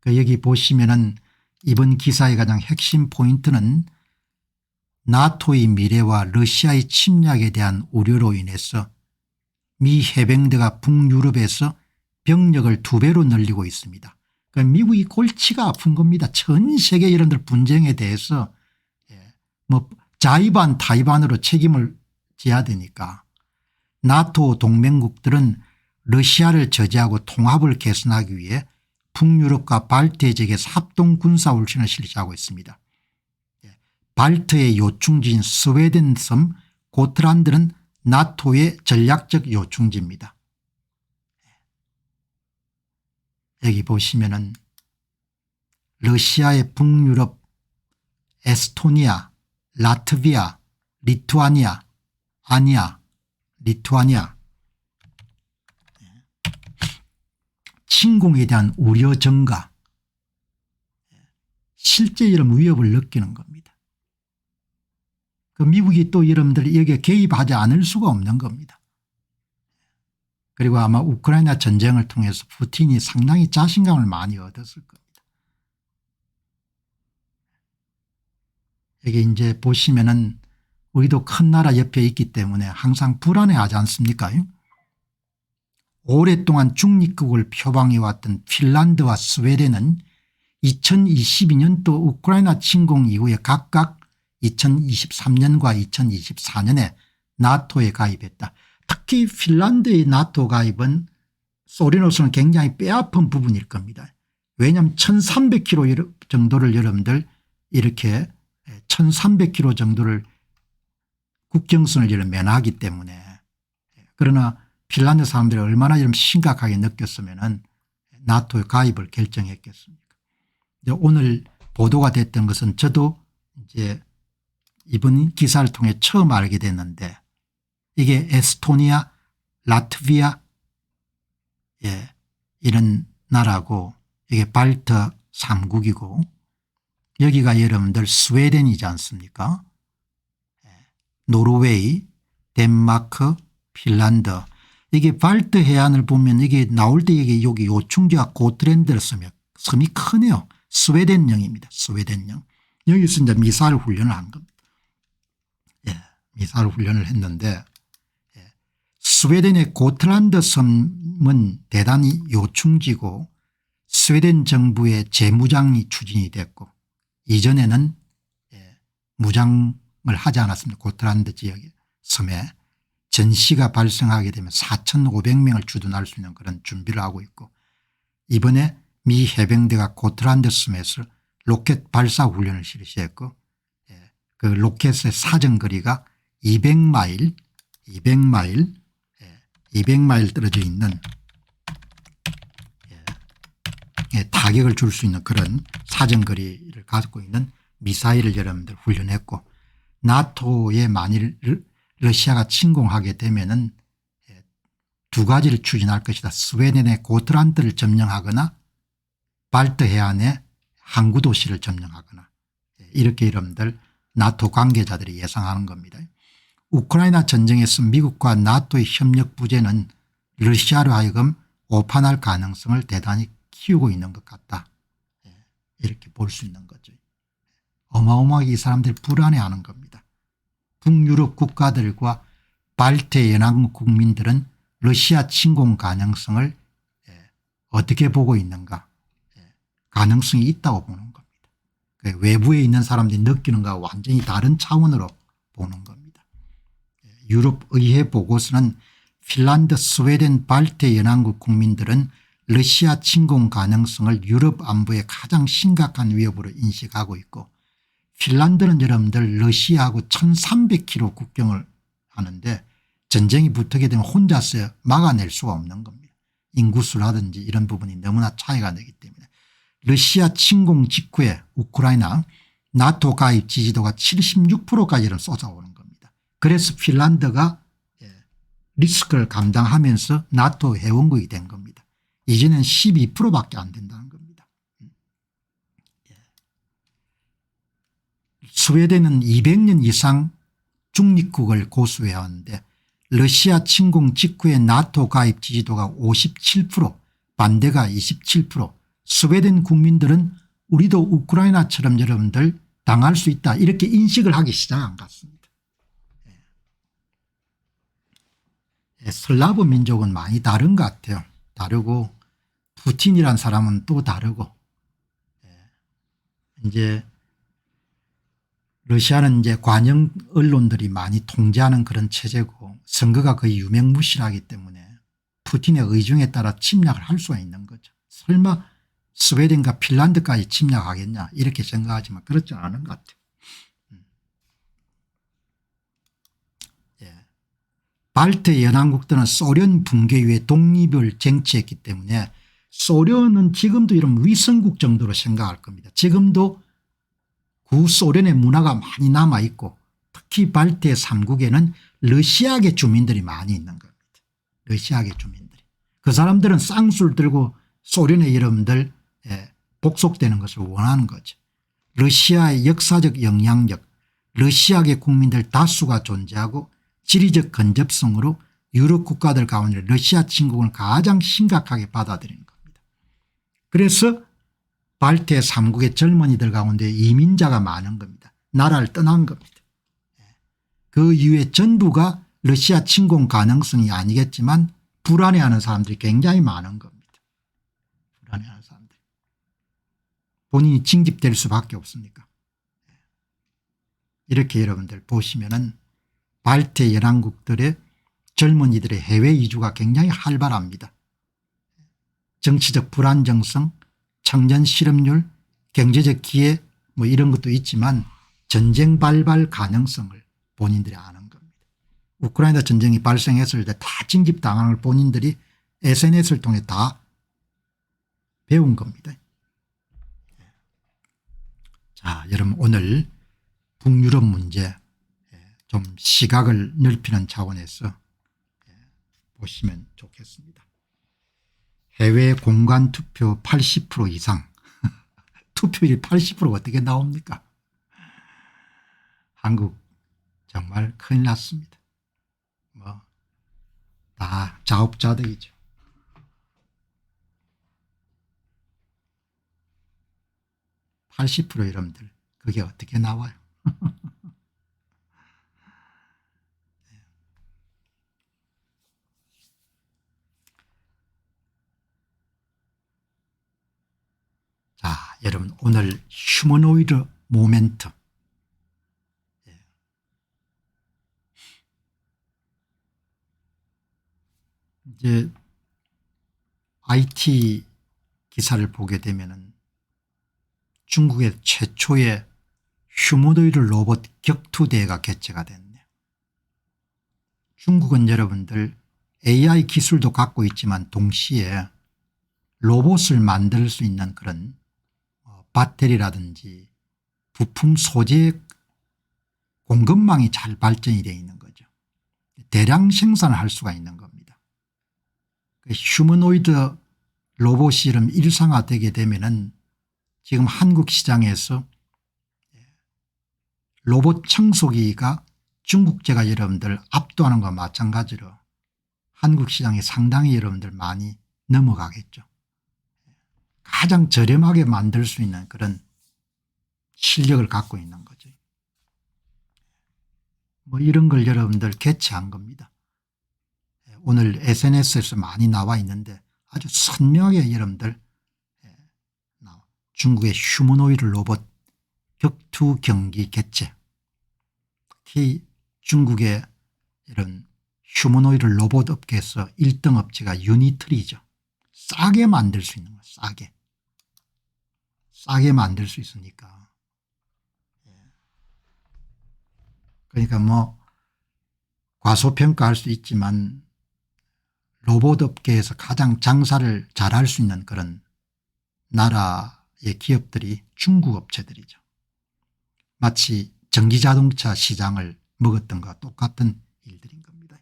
Speaker 1: 여기 보시면은 이번 기사의 가장 핵심 포인트는 나토의 미래와 러시아의 침략에 대한 우려로 인해서 미 해병대가 북유럽에서 병력을 2배로 늘리고 있습니다. 그러니까 미국이 골치가 아픈 겁니다. 전 세계 여러분들 분쟁에 대해서 뭐 자의반 타의반으로 책임을 져야 되니까 나토 동맹국들은 러시아를 저지하고 통합을 개선하기 위해 북유럽과 발트해 지역에서 합동 군사훈련을 실시하고 있습니다. 발트의 요충지인 스웨덴 섬 고트란드는 나토의 전략적 요충지입니다. 여기 보시면은 러시아의 북유럽 에스토니아, 라트비아, 리투아니아 침공에 대한 우려 증가, 실제 이런 위협을 느끼는 겁니다. 그 미국이 또 여러분들 여기에 개입하지 않을 수가 없는 겁니다. 그리고 아마 우크라이나 전쟁을 통해서 푸틴이 상당히 자신감을 많이 얻었을 겁니다. 여기 이제 보시면은 우리도 큰 나라 옆에 있기 때문에 항상 불안해하지 않습니까? 오랫동안 중립국을 표방해왔던 핀란드와 스웨덴은 2022년도 우크라이나 침공 이후에 각각 2023년과 2024년에 나토에 가입했다. 특히 핀란드의 나토 가입은 소련으로서는 굉장히 뼈아픈 부분일 겁니다. 왜냐하면 1300km 정도를 여러분들 이렇게 1300km 정도를 국경선을 이렇게 면하기 때문에, 그러나 핀란드 사람들이 얼마나 좀 심각하게 느꼈으면 나토에 가입을 결정했겠습니까? 오늘 보도가 됐던 것은 저도 이제 이번 기사를 통해 처음 알게 됐는데 이게 에스토니아, 라트비아 이런 나라고 이게 발트 3국이고 여기가 여러분들 스웨덴이지 않습니까? 노르웨이, 덴마크, 핀란드. 이게 발트 해안을 보면 이게 나올 때 이게 여기 요충지와 고트랜드를 쓰면 섬이 크네요. 스웨덴령입니다. 스웨덴령. 여기서 이제 미사일 훈련을 한 겁니다. 미사일 훈련을 했는데 스웨덴의 고틀란드 섬은 대단히 요충지고 스웨덴 정부의 재무장이 추진이 됐고 이전에는 무장을 하지 않았습니다. 고틀란드 지역의 섬에 전시가 발생하게 되면 4,500명을 주둔할 수 있는 그런 준비를 하고 있고 이번에 미 해병대가 고틀란드 섬에서 로켓 발사 훈련을 실시했고 그 로켓의 사정거리가 200마일 떨어져 있는 타격을 줄 수 있는 그런 사정거리를 갖고 있는 미사일을 여러분들 훈련했고 나토에 만일 러시아가 침공하게 되면은 두 가지를 추진할 것이다. 스웨덴의 고트란드를 점령하거나 발트 해안의 항구 도시를 점령하거나 이렇게 여러분들 나토 관계자들이 예상하는 겁니다. 우크라이나 전쟁에서 미국과 나토의 협력 부재는 러시아로 하여금 오판할 가능성을 대단히 키우고 있는 것 같다. 이렇게 볼 수 있는 거죠. 어마어마하게 이 사람들이 불안해하는 겁니다. 북유럽 국가들과 발트 연합국 국민들은 러시아 침공 가능성을 어떻게 보고 있는가. 가능성이 있다고 보는 겁니다. 외부에 있는 사람들이 느끼는 것과 완전히 다른 차원으로 보는 겁니다. 유럽 의회 보고서는 핀란드, 스웨덴, 발트 연합국 국민들은 러시아 침공 가능성을 유럽 안보의 가장 심각한 위협으로 인식하고 있고 핀란드는 여러분들 러시아하고 1300km 국경을 하는데 전쟁이 붙게 되면 혼자서 막아낼 수가 없는 겁니다. 인구수라든지 이런 부분이 너무나 차이가 나기 때문에 러시아 침공 직후에 우크라이나 나토 가입 지지도가 76%까지 쏟아오는 겁니다. 그래서 핀란드가 리스크를 감당하면서 나토 회원국이 된 겁니다. 이제는 12%밖에 안 된다는 스웨덴은 200년 이상 중립국을 고수해왔는데 러시아 침공 직후에 나토 가입 지지도가 57% 반대가 27% 스웨덴 국민들은 우리도 우크라이나처럼 여러분들 당할 수 있다 이렇게 인식을 하기 시작한 것 같습니다. 슬라브 민족은 많이 다른 것 같아요. 다르고 푸틴이란 사람은 또 다르고 이제 러시아는 이제 관영 언론들이 많이 통제하는 그런 체제고 선거가 거의 유명무실하기 때문에 푸틴의 의중에 따라 침략을 할 수가 있는 거죠. 설마 스웨덴과 핀란드까지 침략하겠냐 이렇게 생각하지만 그렇지 않은 것 같아요. 발트 연안국들은 소련 붕괴 이후에 독립을 쟁취했기 때문에 소련은 지금도 이런 위성국 정도로 생각할 겁니다. 지금도 구소련의 문화가 많이 남아있고 특히 발트의 3국에는 러시아계 주민들이 많이 있는 겁니다. 러시아계 주민들이. 그 사람들은 쌍수를 들고 소련의 여러분들 복속되는 것을 원하는 거죠. 러시아의 역사적 영향력 러시아계 국민들 다수가 존재하고 지리적 근접성으로 유럽 국가들 가운데 러시아 침공을 가장 심각하게 받아들이는 겁니다. 그래서 발트의 3국의 젊은이들 가운데 이민자가 많은 겁니다. 나라를 떠난 겁니다. 그 이후에 전부가 러시아 침공 가능성이 아니겠지만 불안해하는 사람들이 굉장히 많은 겁니다. 불안해하는 사람들. 본인이 징집될 수밖에 없으니까. 이렇게 여러분들 보시면은 발트 연안국들의 젊은이들의 해외 이주가 굉장히 활발합니다. 정치적 불안정성, 청년 실업률, 경제적 기회 뭐 이런 것도 있지만 전쟁 발발 가능성을 본인들이 아는 겁니다. 우크라이나 전쟁이 발생했을 때 다 징집당하는 걸 본인들이 SNS를 통해 다 배운 겁니다. 자, 여러분 오늘 북유럽 문제 좀 시각을 넓히는 차원에서 보시면 좋겠습니다. 해외 공간 투표 80% 이상 투표율이 80%가 어떻게 나옵니까? 한국 정말 큰일 났습니다. 뭐 다 자업자득이죠. 80% 여러분들 그게 어떻게 나와요? 자, 여러분 오늘 휴머노이드 모멘트 이제 IT 기사를 보게 되면은 중국의 최초의 휴머노이드 로봇 격투대회가 개최가 됐네요. 중국은 여러분들 AI 기술도 갖고 있지만 동시에 로봇을 만들 수 있는 그런 배터리라든지 부품 소재 공급망이 잘 발전이 되어 있는 거죠. 대량 생산을 할 수가 있는 겁니다. 휴머노이드 로봇이 이런 일상화되게 되면은 지금 한국 시장에서 로봇 청소기가 중국제가 여러분들 압도하는 것과 마찬가지로 한국 시장에 상당히 여러분들 많이 넘어가겠죠. 가장 저렴하게 만들 수 있는 그런 실력을 갖고 있는 거죠. 뭐 이런 걸 여러분들 개최한 겁니다. 오늘 SNS에서 많이 나와 있는데 아주 선명하게 여러분들 중국의 휴머노이드 로봇 격투 경기 개최. 특히 중국의 이런 휴머노이드 로봇 업계에서 1등 업체가 유니트리죠. 싸게 만들 수 있는 거예요. 싸게 만들 수 있으니까. 그러니까 뭐 과소평가할 수 있지만 로봇 업계에서 가장 장사를 잘할 수 있는 그런 나라의 기업들이 중국 업체들이죠. 마치 전기자동차 시장을 먹었던 것과 똑같은 일들인 겁니다.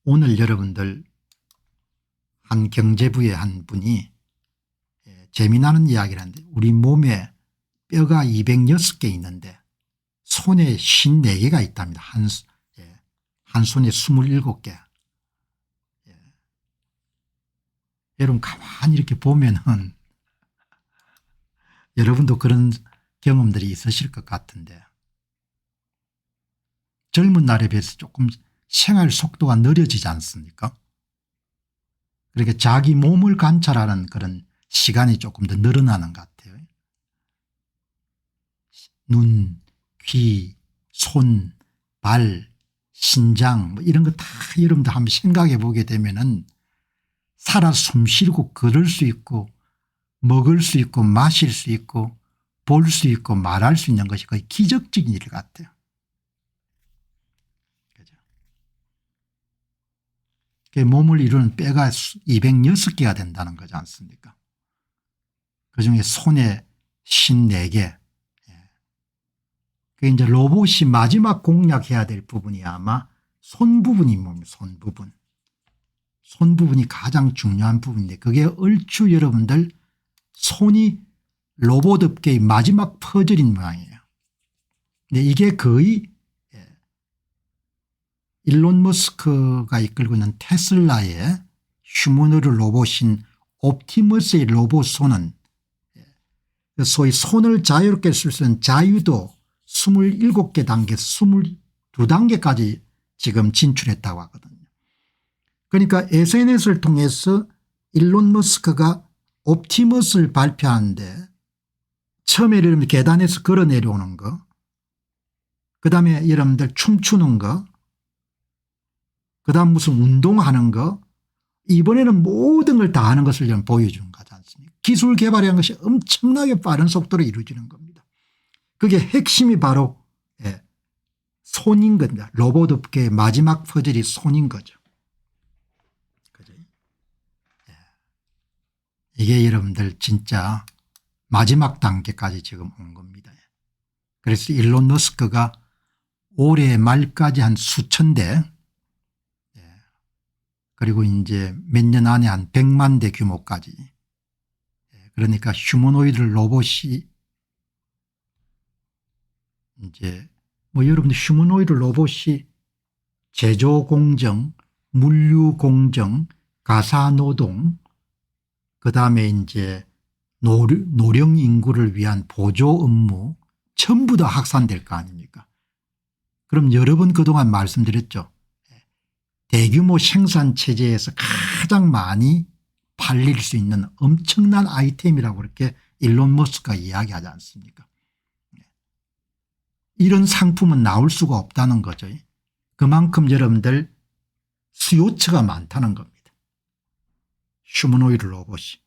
Speaker 1: 오늘 여러분들 한 경제부의 한 분이 재미나는 이야기를 하는데 우리 몸에 뼈가 206개 있는데 손에 54개가 있답니다. 한 손에 27개. 여러분 가만히 이렇게 보면은 여러분도 그런 경험들이 있으실 것 같은데 젊은 날에 비해서 조금 생활 속도가 느려지지 않습니까? 그러니까 자기 몸을 관찰하는 그런 시간이 조금 더 늘어나는 것 같아요. 눈, 귀, 손, 발, 신장 뭐 이런 거 다 여러분들 한번 생각해 보게 되면은 살아 숨쉬고 걸을 수 있고 먹을 수 있고 마실 수 있고 볼 수 있고 말할 수 있는 것이 거의 기적적인 일 같아요. 그죠? 몸을 이루는 뼈가 206개가 된다는 거지 않습니까? 그중에 손에 54개. 그 이제 로봇이 마지막 공략해야 될 부분이 아마 손 부분이 뭡니까? 손 부분. 손 부분이 가장 중요한 부분인데 그게 얼추 여러분들 손이 로봇 업계의 마지막 퍼즐인 모양이에요. 근데 이게 거의 일론 머스크가 이끌고 있는 테슬라의 휴머노이드 로봇인 옵티머스의 로봇 손은 소위 손을 자유롭게 쓸 수 있는 자유도 27개 단계에서 22단계까지 지금 진출했다고 하거든요. 그러니까 SNS를 통해서 일론 머스크가 옵티머스를 발표하는데 처음에 계단에서 걸어 내려오는 거, 그다음에 여러분들 춤추는 거, 그다음 무슨 운동하는 거, 이번에는 모든 걸 다 하는 것을 좀 보여주는 거지 않습니까? 기술 개발이라는 것이 엄청나게 빠른 속도로 이루어지는 겁니다. 그게 핵심이 바로 손인 겁니다. 로봇 업계의 마지막 퍼즐이 손인 거죠. 그죠? 이게 여러분들 진짜 마지막 단계까지 지금 온 겁니다. 그래서 일론 머스크가 올해 말까지 한 수천 대 그리고 이제 몇 년 안에 한 100만 대 규모까지 그러니까 휴머노이드 로봇이 이제 뭐 여러분들 휴머노이드 로봇이 제조 공정, 물류 공정, 가사 노동 그다음에 이제 노령 인구를 위한 보조 업무 전부 다 확산될 거 아닙니까? 그럼 여러 번 그동안 말씀드렸죠. 대규모 생산 체제에서 가장 많이 팔릴 수 있는 엄청난 아이템이라고 그렇게 일론 머스크가 이야기하지 않습니까? 이런 상품은 나올 수가 없다는 거죠. 그만큼 여러분들 수요처가 많다는 겁니다. 휴머노이드 로봇이.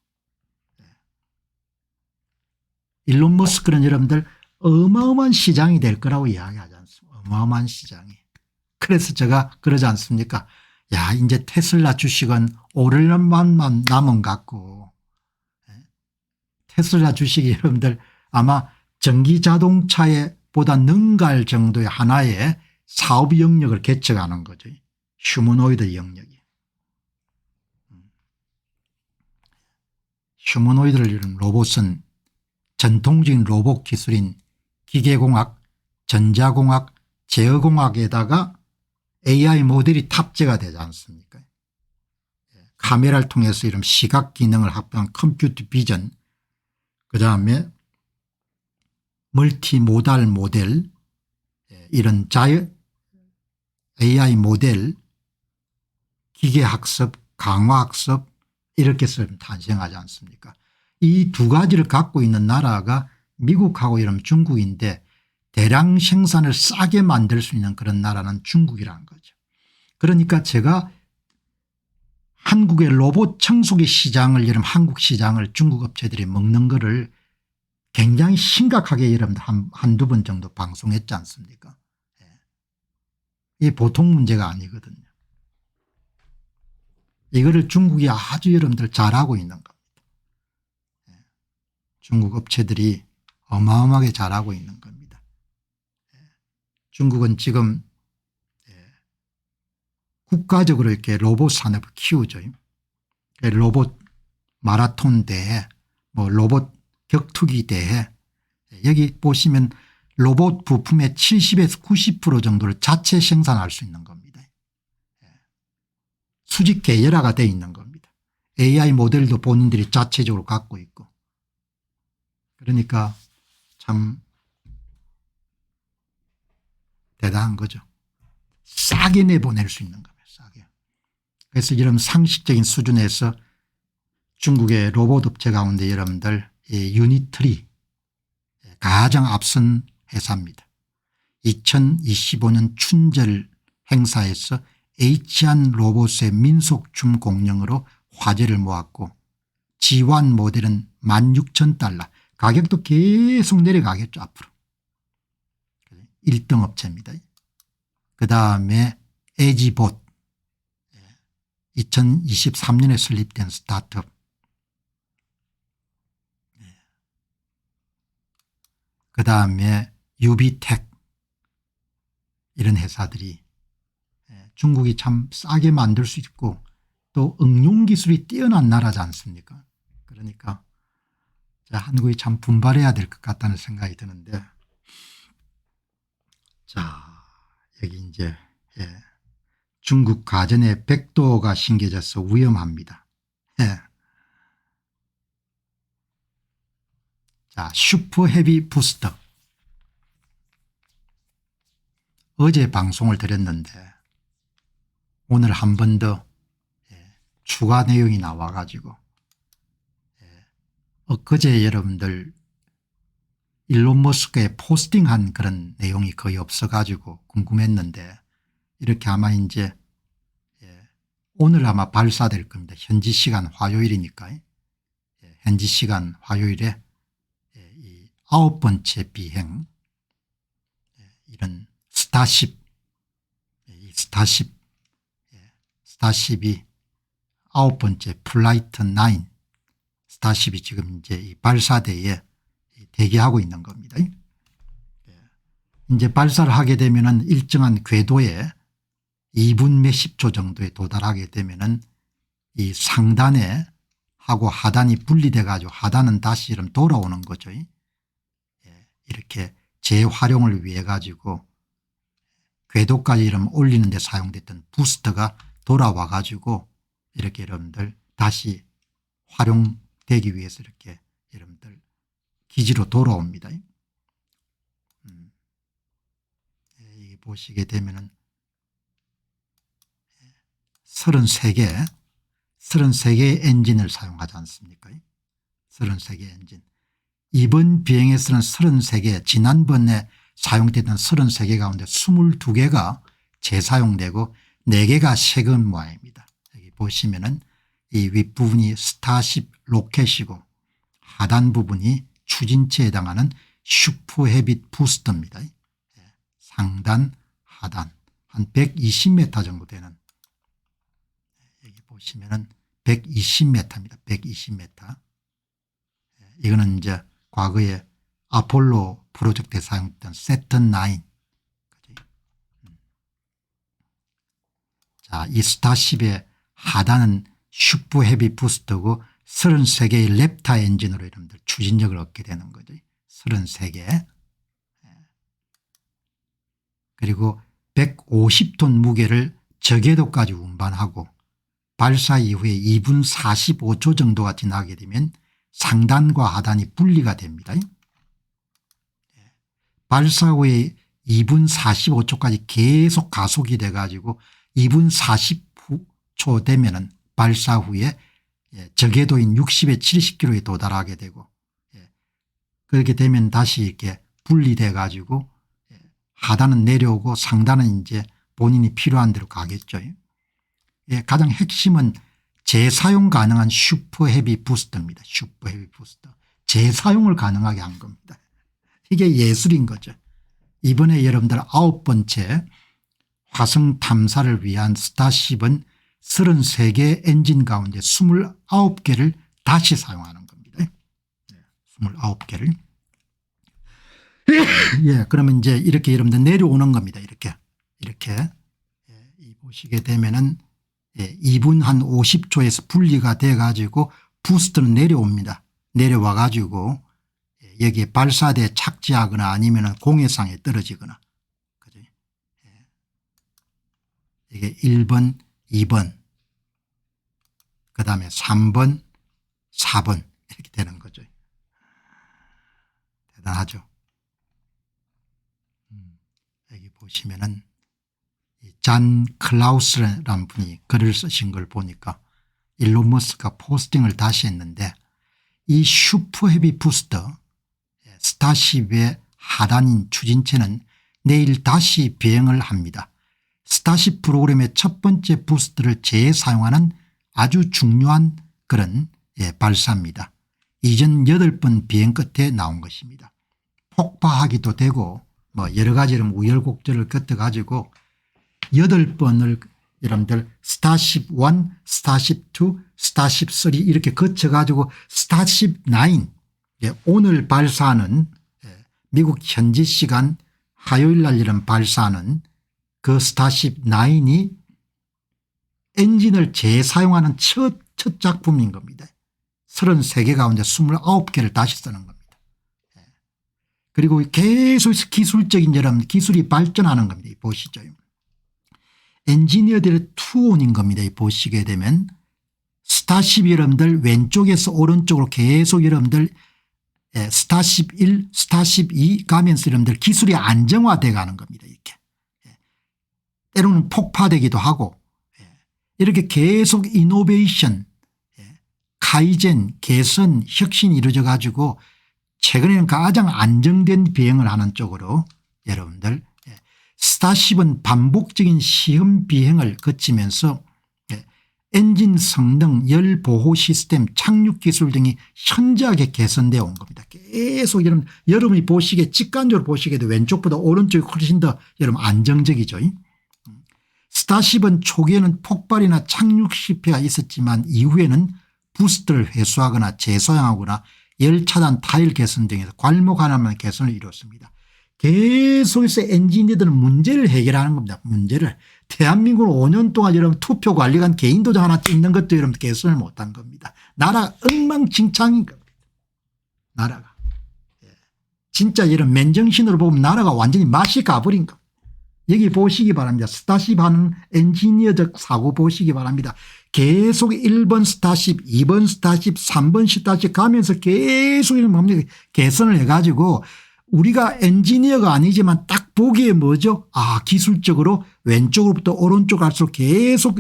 Speaker 1: 일론 머스크는 여러분들 어마어마한 시장이 될 거라고 이야기하지 않습니까? 어마어마한 시장이. 그래서 제가 그러지 않습니까? 야 이제 테슬라 주식은 오를 것만 남은 것 같고 테슬라 주식이 여러분들 아마 전기자동차에 보다 능가할 정도의 하나의 사업 영역을 개척하는 거죠. 휴머노이드 영역이. 휴머노이드를 이루는 로봇은 전통적인 로봇 기술인 기계공학, 전자공학, 제어공학에다가 AI 모델이 탑재가 되지 않습니까? 카메라를 통해서 이런 시각 기능을 합병한 컴퓨터 비전, 그다음에 멀티모달 모델, 이런 AI 모델, 기계학습, 강화학습 이렇게 해서 탄생하지 않습니까? 이 두 가지를 갖고 있는 나라가 미국하고 이런 중국인데 대량 생산을 싸게 만들 수 있는 그런 나라는 중국이라는 거죠. 그러니까 제가 한국의 로봇 청소기 시장을 여러분 한국 시장을 중국 업체들이 먹는 거를 굉장히 심각하게 여러분들 한두 번 정도 방송했지 않습니까? 이게 보통 문제가 아니거든요. 이거를 중국이 아주 여러분들 잘하고 있는 겁니다. 중국 업체들이 어마어마하게 잘하고 있는 겁니다. 중국은 지금 국가적으로 이렇게 로봇 산업을 키우죠. 로봇 마라톤 대회, 뭐 로봇 격투기 대회, 여기 보시면 로봇 부품의 70에서 90% 정도를 자체 생산할 수 있는 겁니다. 수직 계열화가 되어 있는 겁니다. AI 모델도 본인들이 자체적으로 갖고 있고. 그러니까 참 대단한 거죠. 싸게 내보낼 수 있는 겁니다. 싸게. 그래서 이런 상식적인 수준에서 중국의 로봇 업체 가운데 여러분들 유니트리 가장 앞선 회사입니다. 2025년 춘절 행사에서 H안 로봇의 민속춤 공연으로 화제를 모았고 G1 모델은 16,000달러 가격도 계속 내려가겠죠 앞으로. 1등 업체입니다. 그다음에 에지봇 2023년에 설립된 스타트업. 그다음에 유비텍 이런 회사들이 중국이 참 싸게 만들 수 있고 또 응용 기술이 뛰어난 나라지 않습니까? 그러니까 한국이 참 분발해야 될 것 같다는 생각이 드는데 자 여기 이제 중국 가전에 백도가 심겨져서 위험합니다. 자 슈퍼 헤비 부스터 어제 방송을 드렸는데 오늘 한 번 더 추가 내용이 나와 가지고 엊그제 여러분들 일론 머스크에 포스팅한 그런 내용이 거의 없어 가지고 궁금했는데 이렇게 아마 이제 오늘 아마 발사될 겁니다. 현지 시간 화요일이니까 현지 시간 화요일에 이 9번째 비행 이런 스타쉽 이 스타쉽이 9번째 플라이트 9 스타쉽이 지금 이제 이 발사대에 대기하고 있는 겁니다. 이제 발사를 하게 되면은 일정한 궤도에 2분 몇십 초 정도에 도달하게 되면은 이 상단에 하고 하단이 분리돼 가지고 하단은 다시 이런 돌아오는 거죠. 이렇게 재활용을 위해 가지고 궤도까지 이름 올리는 데 사용됐던 부스터가 돌아와 가지고 이렇게 여러분들 다시 활용되기 위해서 이렇게 여러분들 기지로 돌아옵니다. 여기 보시게 되면은 33개의 엔진을 사용하지 않습니까? 33개 엔진. 이번 비행에서는 33개 지난번에 사용됐던 33개 가운데 22개가 재사용되고 4개가 새금 모양입니다. 여기 보시면은 이 윗부분이 스타쉽 로켓이고 하단 부분이 추진체에 해당하는 슈퍼 헤비 부스터입니다. 상단 하단 한 120m 정도 되는 여기 보시면은 120m입니다. 120m. 이거는 이제 과거에 아폴로 프로젝트에 사용했던 세턴 9. 자, 이 스타쉽의 하단은 슈퍼 헤비 부스터고 33개의 랩타 엔진으로 여러분들 추진력을 얻게 되는 거죠. 33개. 그리고 150톤 무게를 저궤도까지 운반하고 발사 이후에 2분 45초 정도가 지나게 되면 상단과 하단이 분리가 됩니다. 발사 후에 2분 45초까지 계속 가속이 돼 가지고 2분 40초 되면은 발사 후에 저궤도인 60에 70km에 도달하게 되고 그렇게 되면 다시 이렇게 분리돼 가지고 하단은 내려오고 상단은 이제 본인이 필요한 대로 가겠죠. 가장 핵심은 재사용 가능한 슈퍼 헤비 부스터입니다. 슈퍼 헤비 부스터. 재사용을 가능하게 한 겁니다. 이게 예술인 거죠. 이번에 여러분들 9번째 화성 탐사를 위한 스타쉽은 33개 엔진 가운데 29개를 다시 사용하는 겁니다. 29개를. 예, 그러면 이제 이렇게 여러분들 내려오는 겁니다. 이렇게 보시게 되면은 2분 한 50초에서 분리가 돼 가지고 부스트는 내려옵니다. 내려와 가지고 여기에 발사대에 착지하거나 아니면 공해상에 떨어지거나. 그죠? 이게 1번 2번 그다음에 3번 4번 이렇게 되는 거죠. 대단하죠. 여기 보시면은 잔 클라우스라는 분이 글을 쓰신 걸 보니까 일론 머스크가 포스팅을 다시 했는데 이 슈퍼 헤비 부스터 스타쉽의 하단인 추진체는 내일 다시 비행을 합니다. 스타쉽 프로그램의 첫 번째 부스터를 재사용하는 아주 중요한 그런 발사입니다. 이전 8번 비행 끝에 나온 것입니다. 폭파하기도 되고 뭐 여러 가지 우여곡절을 거쳐 가지고 8번을 여러분들 스타쉽 1, 스타쉽 2, 스타쉽 3 이렇게 거쳐 가지고 스타쉽 9 오늘 발사하는 미국 현지 시간 화요일 날 이런 발사하는 그 스타쉽 9이 엔진을 재사용하는 첫 작품인 겁니다. 33개 가운데 29개를 다시 쓰는 겁니다. 그리고 계속 기술적인 여러분 기술이 발전하는 겁니다. 보시죠. 엔지니어들의 투혼인 겁니다. 보시게 되면 스타쉽 여러분들 왼쪽에서 오른쪽으로 계속 여러분들 스타쉽 1 스타쉽 2 가면서 여러분들 기술이 안정화돼 가는 겁니다. 이렇게 때로는 폭파되기도 하고 이렇게 계속 이노베이션 카이젠 개선 혁신이 이루어져 가지고 최근에는 가장 안정된 비행을 하는 쪽으로 여러분들 스타쉽은 반복적인 시험 비행을 거치면서 엔진 성능 열 보호 시스템 착륙 기술 등이 현저하게 개선되어 온 겁니다. 계속 여러분이 보시기에 직관적으로 보시기에도 왼쪽보다 오른쪽이 훨씬 더 여러분 안정적이죠. 스타쉽은 초기에는 폭발이나 착륙 실패가 있었지만 이후에는 부스트를 회수하거나 재사용하거나 열 차단 타일 개선 등에서 괄목 하나만 개선을 이뤘습니다. 계속해서 엔지니어들은 문제를 해결하는 겁니다. 문제를. 대한민국은 5년 동안 여러분 투표 관리관 개인 도장 하나 찍는 것도 여러분 개선을 못한 겁니다. 나라가 엉망진창인 겁니다. 나라가. 진짜 이런 맨정신으로 보면 나라가 완전히 맛이 가버린 겁니다. 여기 보시기 바랍니다. 스타쉽 하는 엔지니어적 사고 보시기 바랍니다. 계속 1번 스타쉽 2번 스타쉽 3번 스타쉽 가면서 계속 개선을 해가지고 우리가 엔지니어가 아니지만 딱 보기에 뭐죠? 아 기술적으로 왼쪽으로부터 오른쪽 갈수록 계속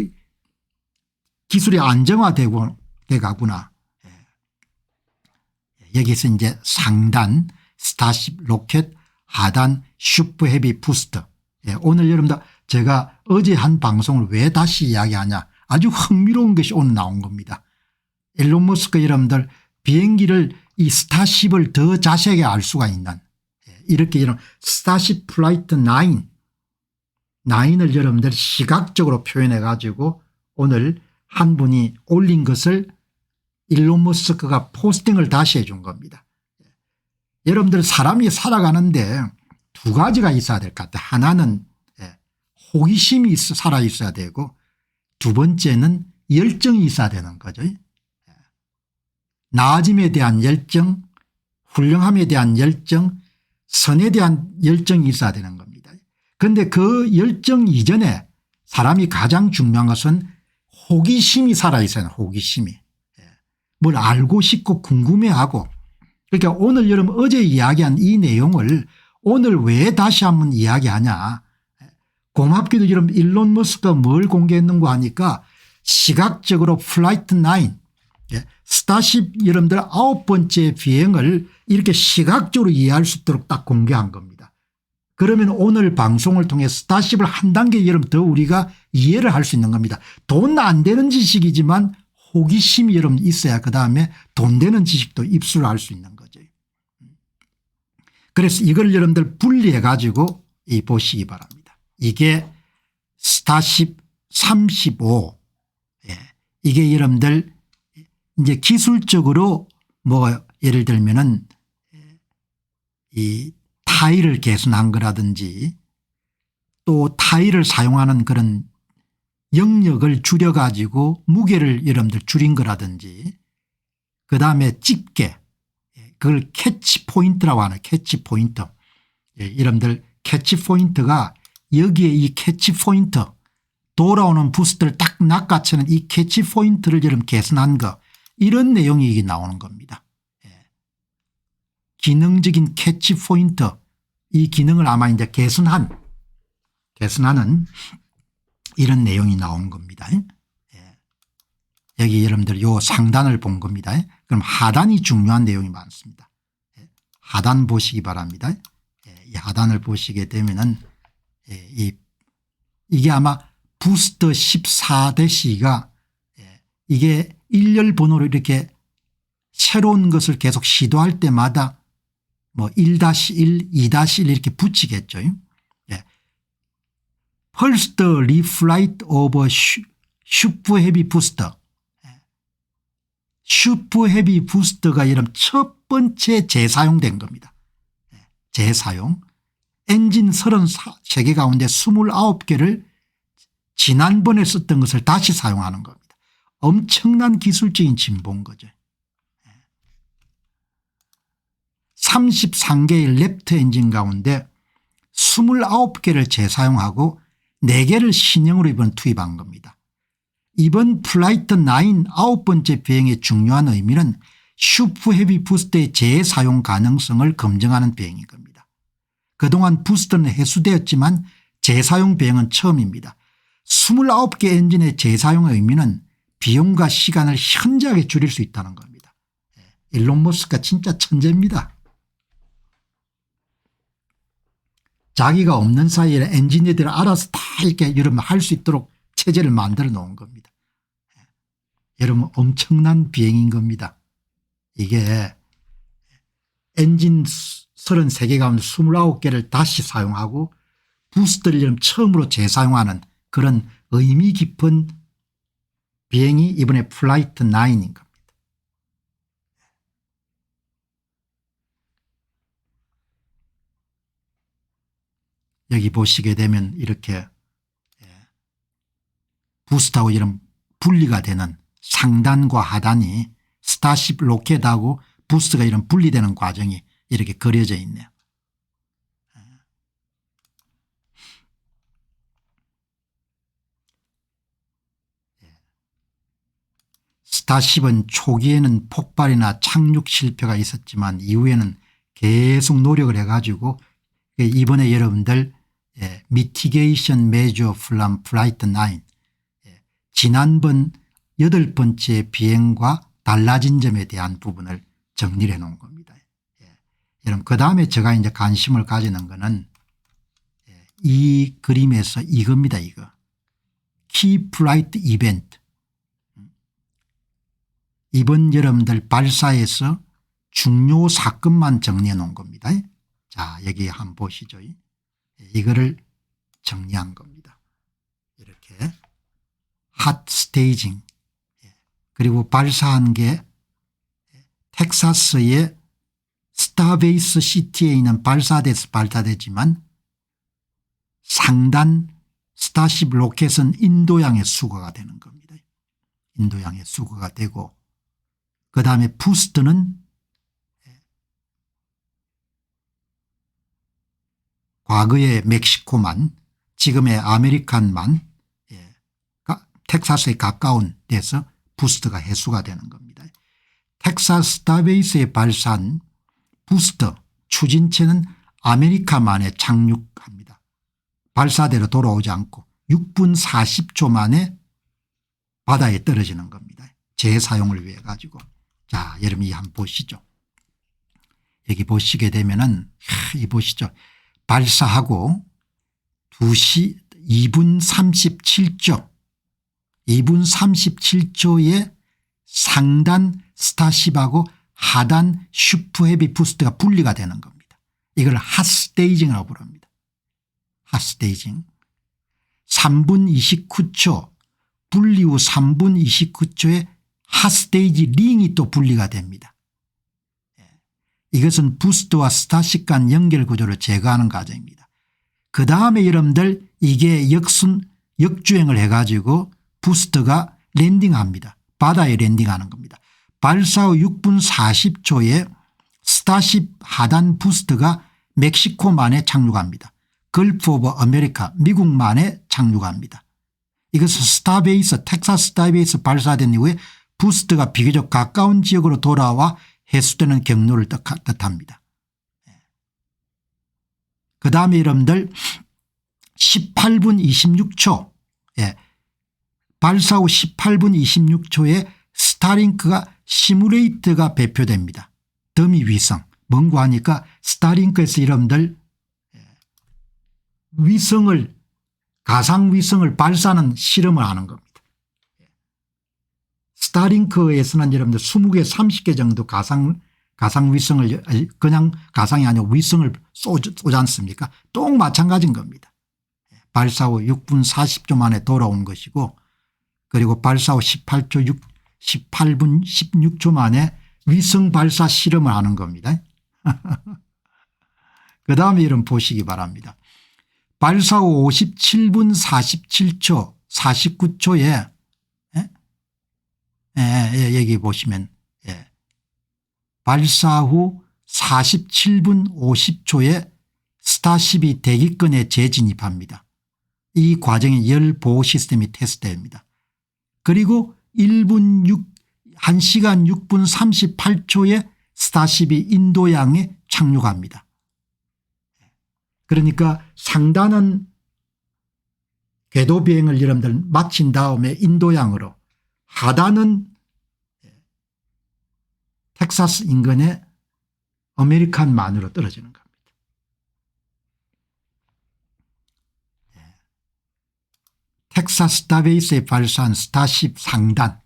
Speaker 1: 기술이 안정화되고 가구나. 여기서 이제 상단 스타쉽 로켓 하단 슈퍼 헤비 부스터. 오늘 여러분들 제가 어제 한 방송을 왜 다시 이야기하냐 아주 흥미로운 것이 오늘 나온 겁니다. 일론 머스크 여러분들 비행기를 이 스타쉽을 더 자세하게 알 수가 있는 이렇게 이런 스타쉽 플라이트 9을 여러분들 시각적으로 표현해 가지고 오늘 한 분이 올린 것을 일론 머스크가 포스팅을 다시 해 준 겁니다. 여러분들 사람이 살아가는데 두 가지가 있어야 될 것 같아요. 하나는 호기심이 살아 있어야 되고 두 번째는 열정이 있어야 되는 거죠. 나아짐에 대한 열정, 훌륭함에 대한 열정, 선에 대한 열정이 있어야 되는 겁니다. 그런데 그 열정 이전에 사람이 가장 중요한 것은 호기심이 살아있어요. 호기심이. 뭘 알고 싶고 궁금해하고. 그러니까 오늘 여러분 어제 이야기한 이 내용을 오늘 왜 다시 한번 이야기하냐. 고맙게도 여러분 일론 머스크가 뭘 공개했는가 하니까 시각적으로 플라이트 9 스타쉽 여러분들 9번째 비행을 이렇게 시각적으로 이해할 수 있도록 딱 공개한 겁니다. 그러면 오늘 방송을 통해 스타쉽을 한 단계 여러분 더 우리가 이해를 할 수 있는 겁니다. 돈 안 되는 지식이지만 호기심이 여러분 있어야 그다음에 돈 되는 지식도 입수를 할 수 있는 거죠. 그래서 이걸 여러분들 분리해 가지고 보시기 바랍니다. 이게 스타쉽 35 이게 여러분들 이제 기술적으로 뭐 예를 들면은 이 타일을 개선한 거라든지 또 타일을 사용하는 그런 영역을 줄여 가지고 무게를 여러분들 줄인 거라든지 그다음에 집게 그걸 캐치 포인트라고 하는 캐치 포인트. 예, 여러분들 캐치 포인트가 여기에 이 캐치 포인트 돌아오는 부스트를 딱 낚아채는 이 캐치 포인트를 여러분 개선한 거 이런 내용이 이게 나오는 겁니다. 예. 기능적인 캐치 포인트 이 기능을 아마 이제 개선하는 이런 내용이 나온 겁니다. 예. 여기 여러분들 요 상단을 본 겁니다. 그럼 하단이 중요한 내용이 많습니다. 예. 하단 보시기 바랍니다. 예. 이 하단을 보시게 되면은 예. 이게 아마 부스트 14-2가 예. 이게 일렬 번호로 이렇게 새로운 것을 계속 시도할 때마다 뭐 1-1, 2-1 이렇게 붙이겠죠. 예. First reflight of super heavy booster. 슈퍼 헤비 부스터가 이런 첫 번째 재사용된 겁니다. 재사용. 엔진 33개 가운데 29개를 지난번에 썼던 것을 다시 사용하는 겁니다. 엄청난 기술적인 진보인 거죠. 33개의 랩트 엔진 가운데 29개를 재사용하고 4개를 신형으로 이번 투입한 겁니다. 이번 플라이트 9 9번째 비행의 중요한 의미는 슈퍼 헤비 부스터의 재사용 가능성을 검증하는 비행인 겁니다. 그동안 부스터는 해수되었지만 재사용 비행은 처음입니다. 29개 엔진의 재사용의 의미는 비용과 시간을 현저하게 줄일 수 있다는 겁니다. 일론 머스크가 진짜 천재입니다. 자기가 없는 사이에 엔지니어들이 알아서 다 이렇게 여러분 할 수 있도록 체제를 만들어 놓은 겁니다. 여러분 엄청난 비행인 겁니다. 이게 엔진 33개 가운데 29개를 다시 사용하고 부스터를 처음으로 재사용하는 그런 의미 깊은 비행이 이번에 플라이트 9인 겁니다. 여기 보시게 되면 이렇게 부스트하고 이런 분리가 되는 상단과 하단이 스타쉽 로켓하고 부스트가 이런 분리되는 과정이 이렇게 그려져 있네요. 스타쉽은 초기에는 폭발이나 착륙 실패가 있었지만 이후에는 계속 노력을 해가지고 이번에 여러분들 미티게이션 메저 플람 플라이트 9 지난번 8번째 비행과 달라진 점에 대한 부분을 정리를 해 놓은 겁니다. 여러분 그다음에 제가 이제 관심을 가지는 거는 이 그림에서 이겁니다. 이거 키 플라이트 이벤트 이번 여러분들 발사에서 중요 사건만 정리해 놓은 겁니다. 자 여기 한번 보시죠. 이거를 정리한 겁니다. 이렇게 핫 스테이징 그리고 발사한 게 텍사스의 스타베이스 시티에 있는 발사대에서 발사되지만 상단 스타쉽 로켓은 인도양에 수거가 되는 겁니다. 인도양에 수거가 되고 그다음에 부스트는 과거의 멕시코만 지금의 아메리칸만 텍사스에 가까운 데서 부스트가 해수가 되는 겁니다. 텍사스 스타베이스에 발사한 부스터 추진체는 아메리카만에 착륙합니다. 발사대로 돌아오지 않고 6분 40초 만에 바다에 떨어지는 겁니다. 재사용을 위해 가지고. 자 여러분이 한번 보시죠. 여기 보시게 되면은 이 보시죠. 발사하고 2분 37초 2분 37초에 상단 스타쉽하고 하단 슈퍼 헤비 부스트가 분리가 되는 겁니다. 이걸 핫스테이징이라고 부릅니다. 핫스테이징. 3분 29초 분리 후 3분 29초에 핫스테이지 링이 또 분리가 됩니다. 이것은 부스트와 스타쉽 간 연결 구조를 제거하는 과정입니다. 그다음에 여러분들 이게 역주행을 해가지고 부스트가 랜딩합니다. 바다에 랜딩하는 겁니다. 발사 후 6분 40초에 스타쉽 하단 부스트가 멕시코만에 착륙합니다. 걸프 오브 아메리카 미국만에 착륙합니다. 이것은 스타베이스 텍사스 스타베이스 발사된 이후에 부스트가 비교적 가까운 지역으로 돌아와 해수되는 경로를 뜻합니다. 그다음에 여러분들 18분 26초 발사 후 18분 26초에 스타링크가 시뮬레이트가 발표됩니다. 더미 위성 뭔고 하니까 스타링크에서 여러분들 위성을 가상위성을 발사하는 실험을 하는 겁니다. 스타링크에서는 여러분들 20개 30개 정도 가상위성을 그냥 가상이 아니고 위성을 쏘지 않습니까? 또 마찬가지인 겁니다. 발사 후 6분 40초 만에 돌아온 것이고 그리고 발사 후 18분 16초 만에 위성 발사 실험을 하는 겁니다. 그다음에 이런 보시기 바랍니다. 발사 후 57분 47초 49초에 여기 보시면 발사 후 47분 50초에 스타쉽이 대기권에 재진입합니다. 이 과정에 열 보호 시스템이 테스트됩니다. 그리고 1시간 6분 38초에 스타쉽이 인도양에 착륙합니다. 그러니까 상단은 궤도 비행을 여러분들 마친 다음에 인도양으로 하단은 텍사스 인근의 아메리칸만으로 떨어지는 겁니다. 텍사스 스타베이스에 발사한 스타쉽 상단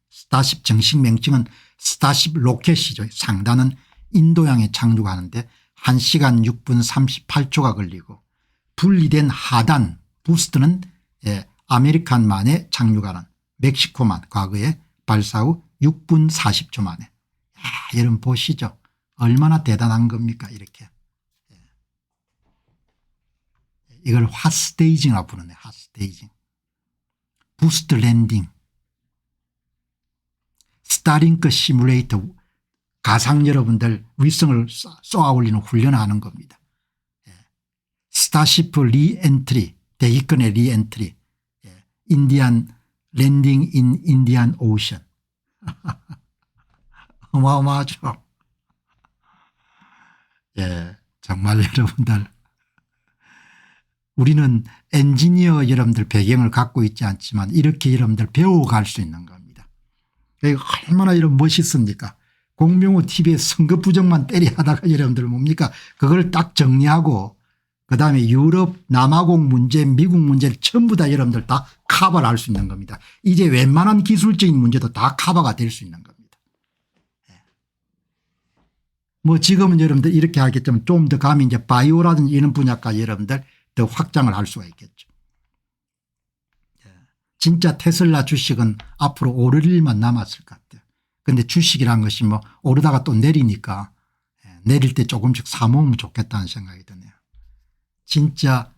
Speaker 1: 스타쉽 정식 명칭은 스타쉽 로켓이죠. 상단은 인도양에 착륙하는데 1시간 6분 38초가 걸리고 분리된 하단 부스트는 아메리칸만에 착륙하는 멕시코만 과거에 발사 후 6분 40초 만에 여러분 보시죠. 얼마나 대단한 겁니까 이렇게. 이걸 핫스테이징이라고 부르네. 핫스테이징. 부스트 랜딩 스타링크 시뮬레이터 가상 여러분들 위성을 쏘아 올리는 훈련을 하는 겁니다. 스타시프 리엔트리 대기권의 리엔트리 인디안 랜딩 인 인디안 오션 어마어마하죠. 정말 여러분들 우리는 엔지니어 여러분들 배경을 갖고 있지 않지만 이렇게 여러분들 배워갈 수 있는 겁니다. 얼마나 이런 멋있습니까. 공병호 TV에 선거 부정만 때리 하다가 여러분들 뭡니까 그걸 딱 정리하고 그다음에 유럽 남아공 문제 미국 문제를 전부 다 여러분들 다 커버를 할 수 있는 겁니다. 이제 웬만한 기술적인 문제도 다 커버가 될 수 있는 겁니다. 뭐 지금은 여러분들 이렇게 하겠지만 좀 더 가면 이제 바이오라든지 이런 분야까지 여러분들 더 확장을 할 수가 있겠죠. 진짜 테슬라 주식은 앞으로 오를 일만 남았을 것 같아요. 그런데 주식이란 것이 뭐 오르다가 또 내리니까 내릴 때 조금씩 사모으면 좋겠다는 생각이 드네요. 진짜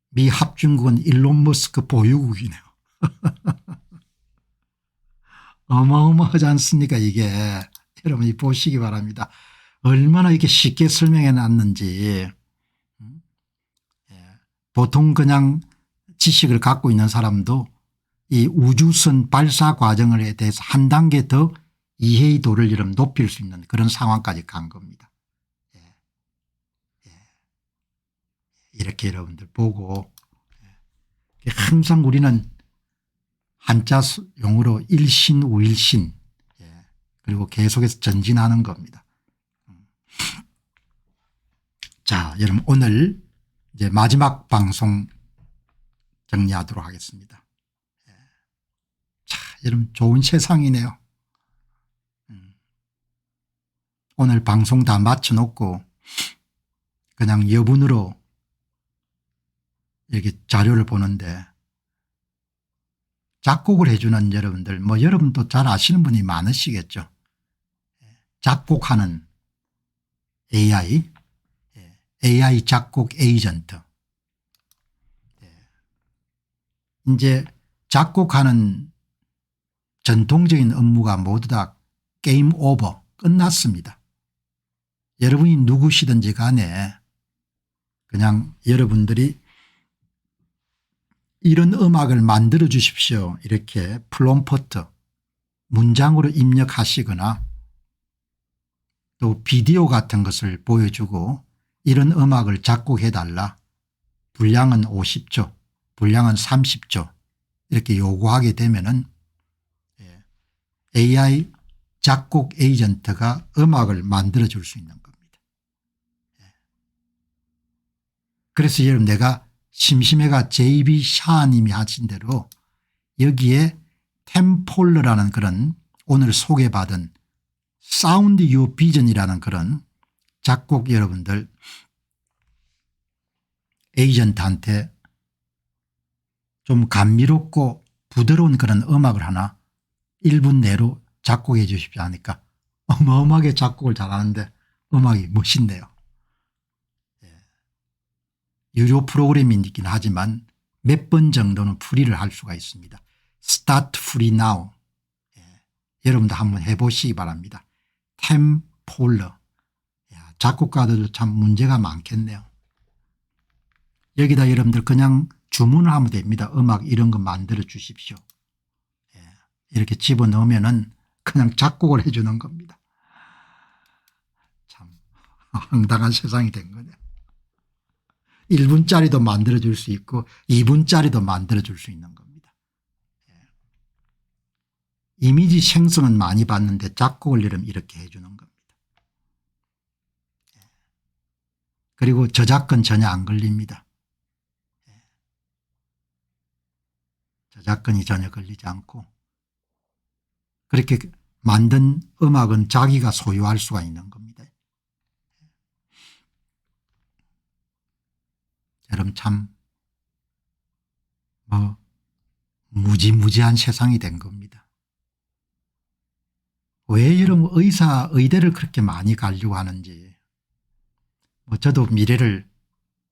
Speaker 1: 미 합중국은 일론 머스크 보유국이네요. 어마어마하지 않습니까 이게. 여러분이 보시기 바랍니다. 얼마나 이렇게 쉽게 설명해 놨는지. 보통 그냥 지식을 갖고 있는 사람도 이 우주선 발사 과정에 대해서 한 단계 더 이해도를 여러분 높일 수 있는 그런 상황까지 간 겁니다. 이렇게 여러분들 보고 항상 우리는 한자 용어로 일신 우일신 그리고 계속해서 전진하는 겁니다. 자, 여러분 오늘 이제 마지막 방송 정리하도록 하겠습니다. 자, 여러분 좋은 세상이네요. 오늘 방송 다 마쳐놓고 그냥 여분으로 이렇게 자료를 보는데 작곡을 해주는 여러분들 뭐 여러분도 잘 아시는 분이 많으시겠죠. 작곡하는 AI 작곡 에이전트. 이제 작곡하는 전통적인 업무가 모두 다 게임 오버 끝났습니다. 여러분이 누구시든지 간에 그냥 여러분들이 이런 음악을 만들어 주십시오. 이렇게 프롬프트 문장으로 입력하시거나 또 비디오 같은 것을 보여주고 이런 음악을 작곡해달라. 분량은 50조, 분량은 30조 이렇게 요구하게 되면은 AI 작곡 에이전트가 음악을 만들어 줄 수 있는 겁니다. 그래서 여러분 내가 심심해가 JB 샤님이 하신 대로 여기에 템폴러라는 그런 오늘 소개받은 사운드 유 비전이라는 그런 작곡 여러분들 에이전트한테 좀 감미롭고 부드러운 그런 음악을 하나 1분 내로 작곡해 주십시오 하니까 어마어마하게 작곡을 잘하는데 음악이 멋있네요. 유료 프로그램이긴 하지만 몇 번 정도는 프리를 할 수가 있습니다. Start free now. 여러분도 한번 해보시기 바랍니다. 템폴러. 작곡가들도 참 문제가 많겠네요. 여기다 여러분들 그냥 주문을 하면 됩니다. 음악 이런 거 만들어 주십시오. 이렇게 집어넣으면은 그냥 작곡을 해 주는 겁니다. 참 황당한 세상이 된 거네요. 1분짜리도 만들어 줄 수 있고 2분짜리도 만들어 줄 수 있는 겁니다. 이미지 생성은 많이 받는데 작곡을 이러면 이렇게 해 주는 겁니다. 그리고 저작권 전혀 안 걸립니다. 저작권이 전혀 걸리지 않고 그렇게 만든 음악은 자기가 소유할 수가 있는 겁니다. 여러분 참 무지무지한 세상이 된 겁니다. 왜 여러분 의대를 그렇게 많이 가려고 하는지 저도 미래를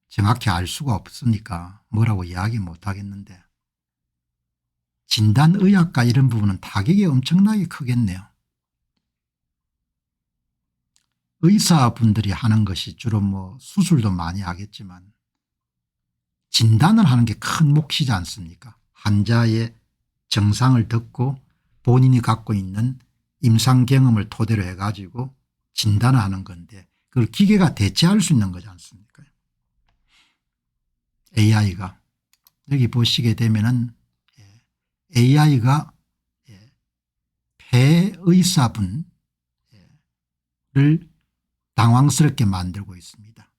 Speaker 1: 정확히 알 수가 없으니까 뭐라고 이야기 못 하겠는데 진단의학과 이런 부분은 타격이 엄청나게 크겠네요. 의사분들이 하는 것이 주로 수술도 많이 하겠지만 진단을 하는 게 큰 몫이지 않습니까? 환자의 증상을 듣고 본인이 갖고 있는 임상 경험을 토대로 해가지고 진단을 하는 건데 그걸 기계가 대체할 수 있는 거지 않습니까? AI가 여기 보시게 되면은 AI가 폐의사분을 당황스럽게 만들고 있습니다.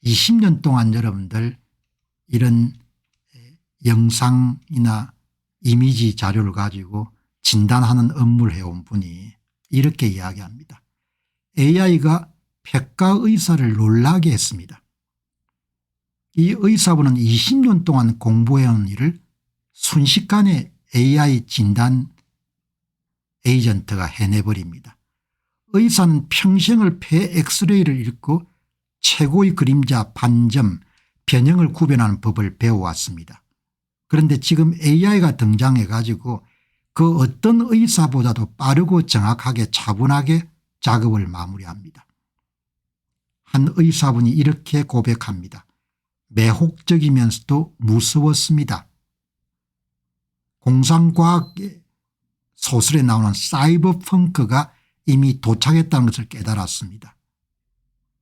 Speaker 1: 20년 동안 여러분들 이런 영상이나 이미지 자료를 가지고 진단하는 업무를 해온 분이 이렇게 이야기합니다. AI가 폐과 의사를 놀라게 했습니다. 이 의사분은 20년 동안 공부해온 일을 순식간에 AI 진단 에이전트가 해내버립니다. 의사는 평생을 폐 엑스레이를 읽고 최고의 그림자, 반점, 변형을 구별하는 법을 배워왔습니다. 그런데 지금 AI가 등장해 가지고 그 어떤 의사보다도 빠르고 정확하게 차분하게 작업을 마무리합니다. 한 의사분이 이렇게 고백합니다. 매혹적이면서도 무서웠습니다. 공상과학 소설에 나오는 사이버 펑크가 이미 도착했다는 것을 깨달았습니다.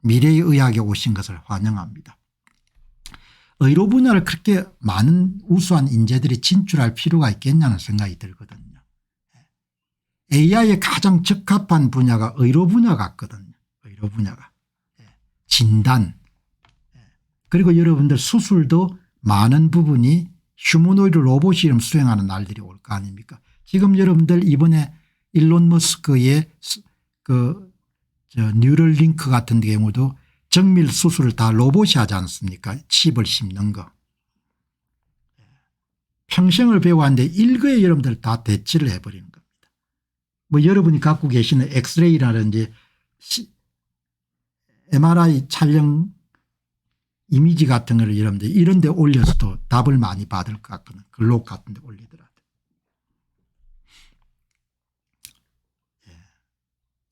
Speaker 1: 미래의 의학에 오신 것을 환영합니다. 의료 분야를 그렇게 많은 우수한 인재들이 진출할 필요가 있겠냐는 생각이 들거든요. AI에 가장 적합한 분야가 의료 분야 같거든요. 의료 분야가. 진단 그리고 여러분들 수술도 많은 부분이 휴머노이드 로봇이 수행하는 날들이 올 거 아닙니까? 지금 여러분들 이번에 일론 머스크의 뉴럴링크 같은 경우도 정밀 수술을 다 로봇이 하지 않습니까? 칩을 심는 거. 평생을 배워왔는데 일거에 여러분들 다 대치를 해버리는 겁니다. 여러분이 갖고 계시는 엑스레이라든지 MRI 촬영 이미지 같은 걸 여러분들 이런 데 올려서도 답을 많이 받을 것 같거든요. 글록 같은 데 올리더라도.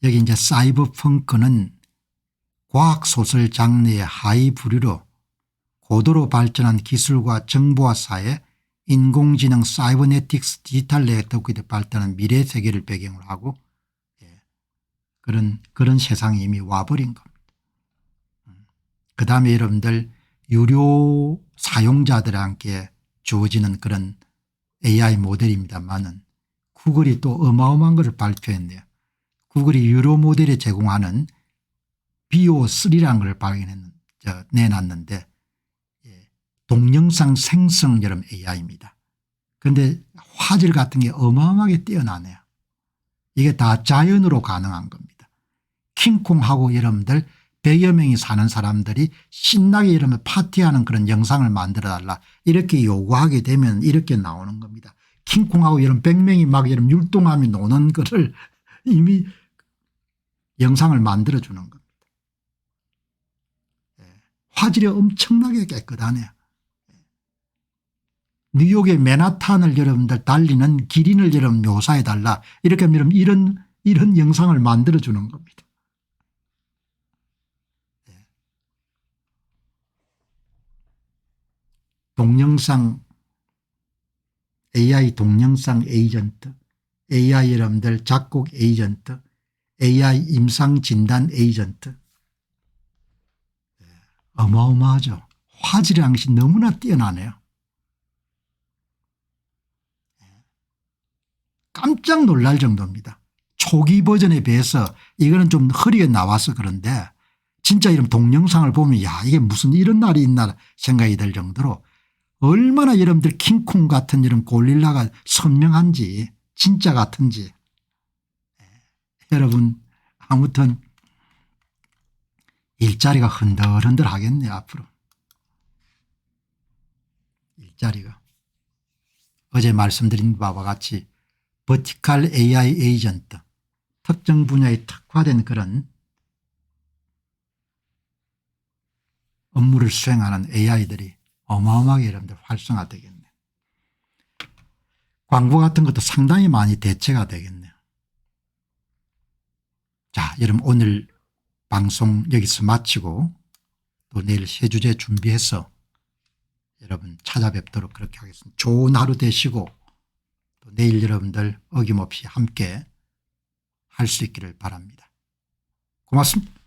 Speaker 1: 여기 이제 사이버펑크는 과학소설 장르의 하위 부류로 고도로 발전한 기술과 정보화 사회, 인공지능, 사이버네틱스, 디지털 네트워크에 발달한 미래 세계를 배경으로 하고 그런 세상이 이미 와버린 겁니다. 그다음에 여러분들 유료 사용자들에게 주어지는 그런 AI 모델입니다만은 구글이 또 어마어마한 것을 발표했네요. 구글이 유료 모델에 제공하는 BO3라는 걸 내놨는데 동영상 생성 여러분 AI입니다. 그런데 화질 같은 게 어마어마하게 뛰어나네요. 이게 다 자연으로 가능한 겁니다. 킹콩하고 여러분들 100여 명이 사는 사람들이 신나게 여러분 파티하는 그런 영상을 만들어 달라 이렇게 요구하게 되면 이렇게 나오는 겁니다. 킹콩하고 여러분 100명이 막 여러분 율동하며 노는 거를 이미 영상을 만들어 주는 겁니다. 화질이 엄청나게 깨끗하네요. 뉴욕의 맨하탄을 여러분들 달리는 기린을 여러분 묘사해 달라 이렇게 하면 이런 영상을 만들어 주는 겁니다. 동영상 AI 동영상 에이전트, AI 여러분들 작곡 에이전트, AI 임상 진단 에이전트 어마어마하죠. 화질이라는 것이 너무나 뛰어나네요. 깜짝 놀랄 정도입니다. 초기 버전에 비해서 이거는 좀 흐리게 나와서 그런데 진짜 이런 동영상을 보면 야 이게 무슨 이런 날이 있나 생각이 들 정도로 얼마나 여러분들 킹콩 같은 이런 고릴라가 선명한지 진짜 같은지. 여러분 아무튼 일자리가 흔들흔들 하겠네요 앞으로. 일자리가 어제 말씀드린 바와 같이 버티컬 AI 에이전트 특정 분야에 특화된 그런 업무를 수행하는 AI들이 어마어마하게 여러분들 활성화되겠네요. 광고 같은 것도 상당히 많이 대체가 되겠네요. 자, 여러분 오늘 방송 여기서 마치고 또 내일 새 주제 준비해서 여러분 찾아뵙도록 그렇게 하겠습니다. 좋은 하루 되시고 또 내일 여러분들 어김없이 함께 할 수 있기를 바랍니다. 고맙습니다.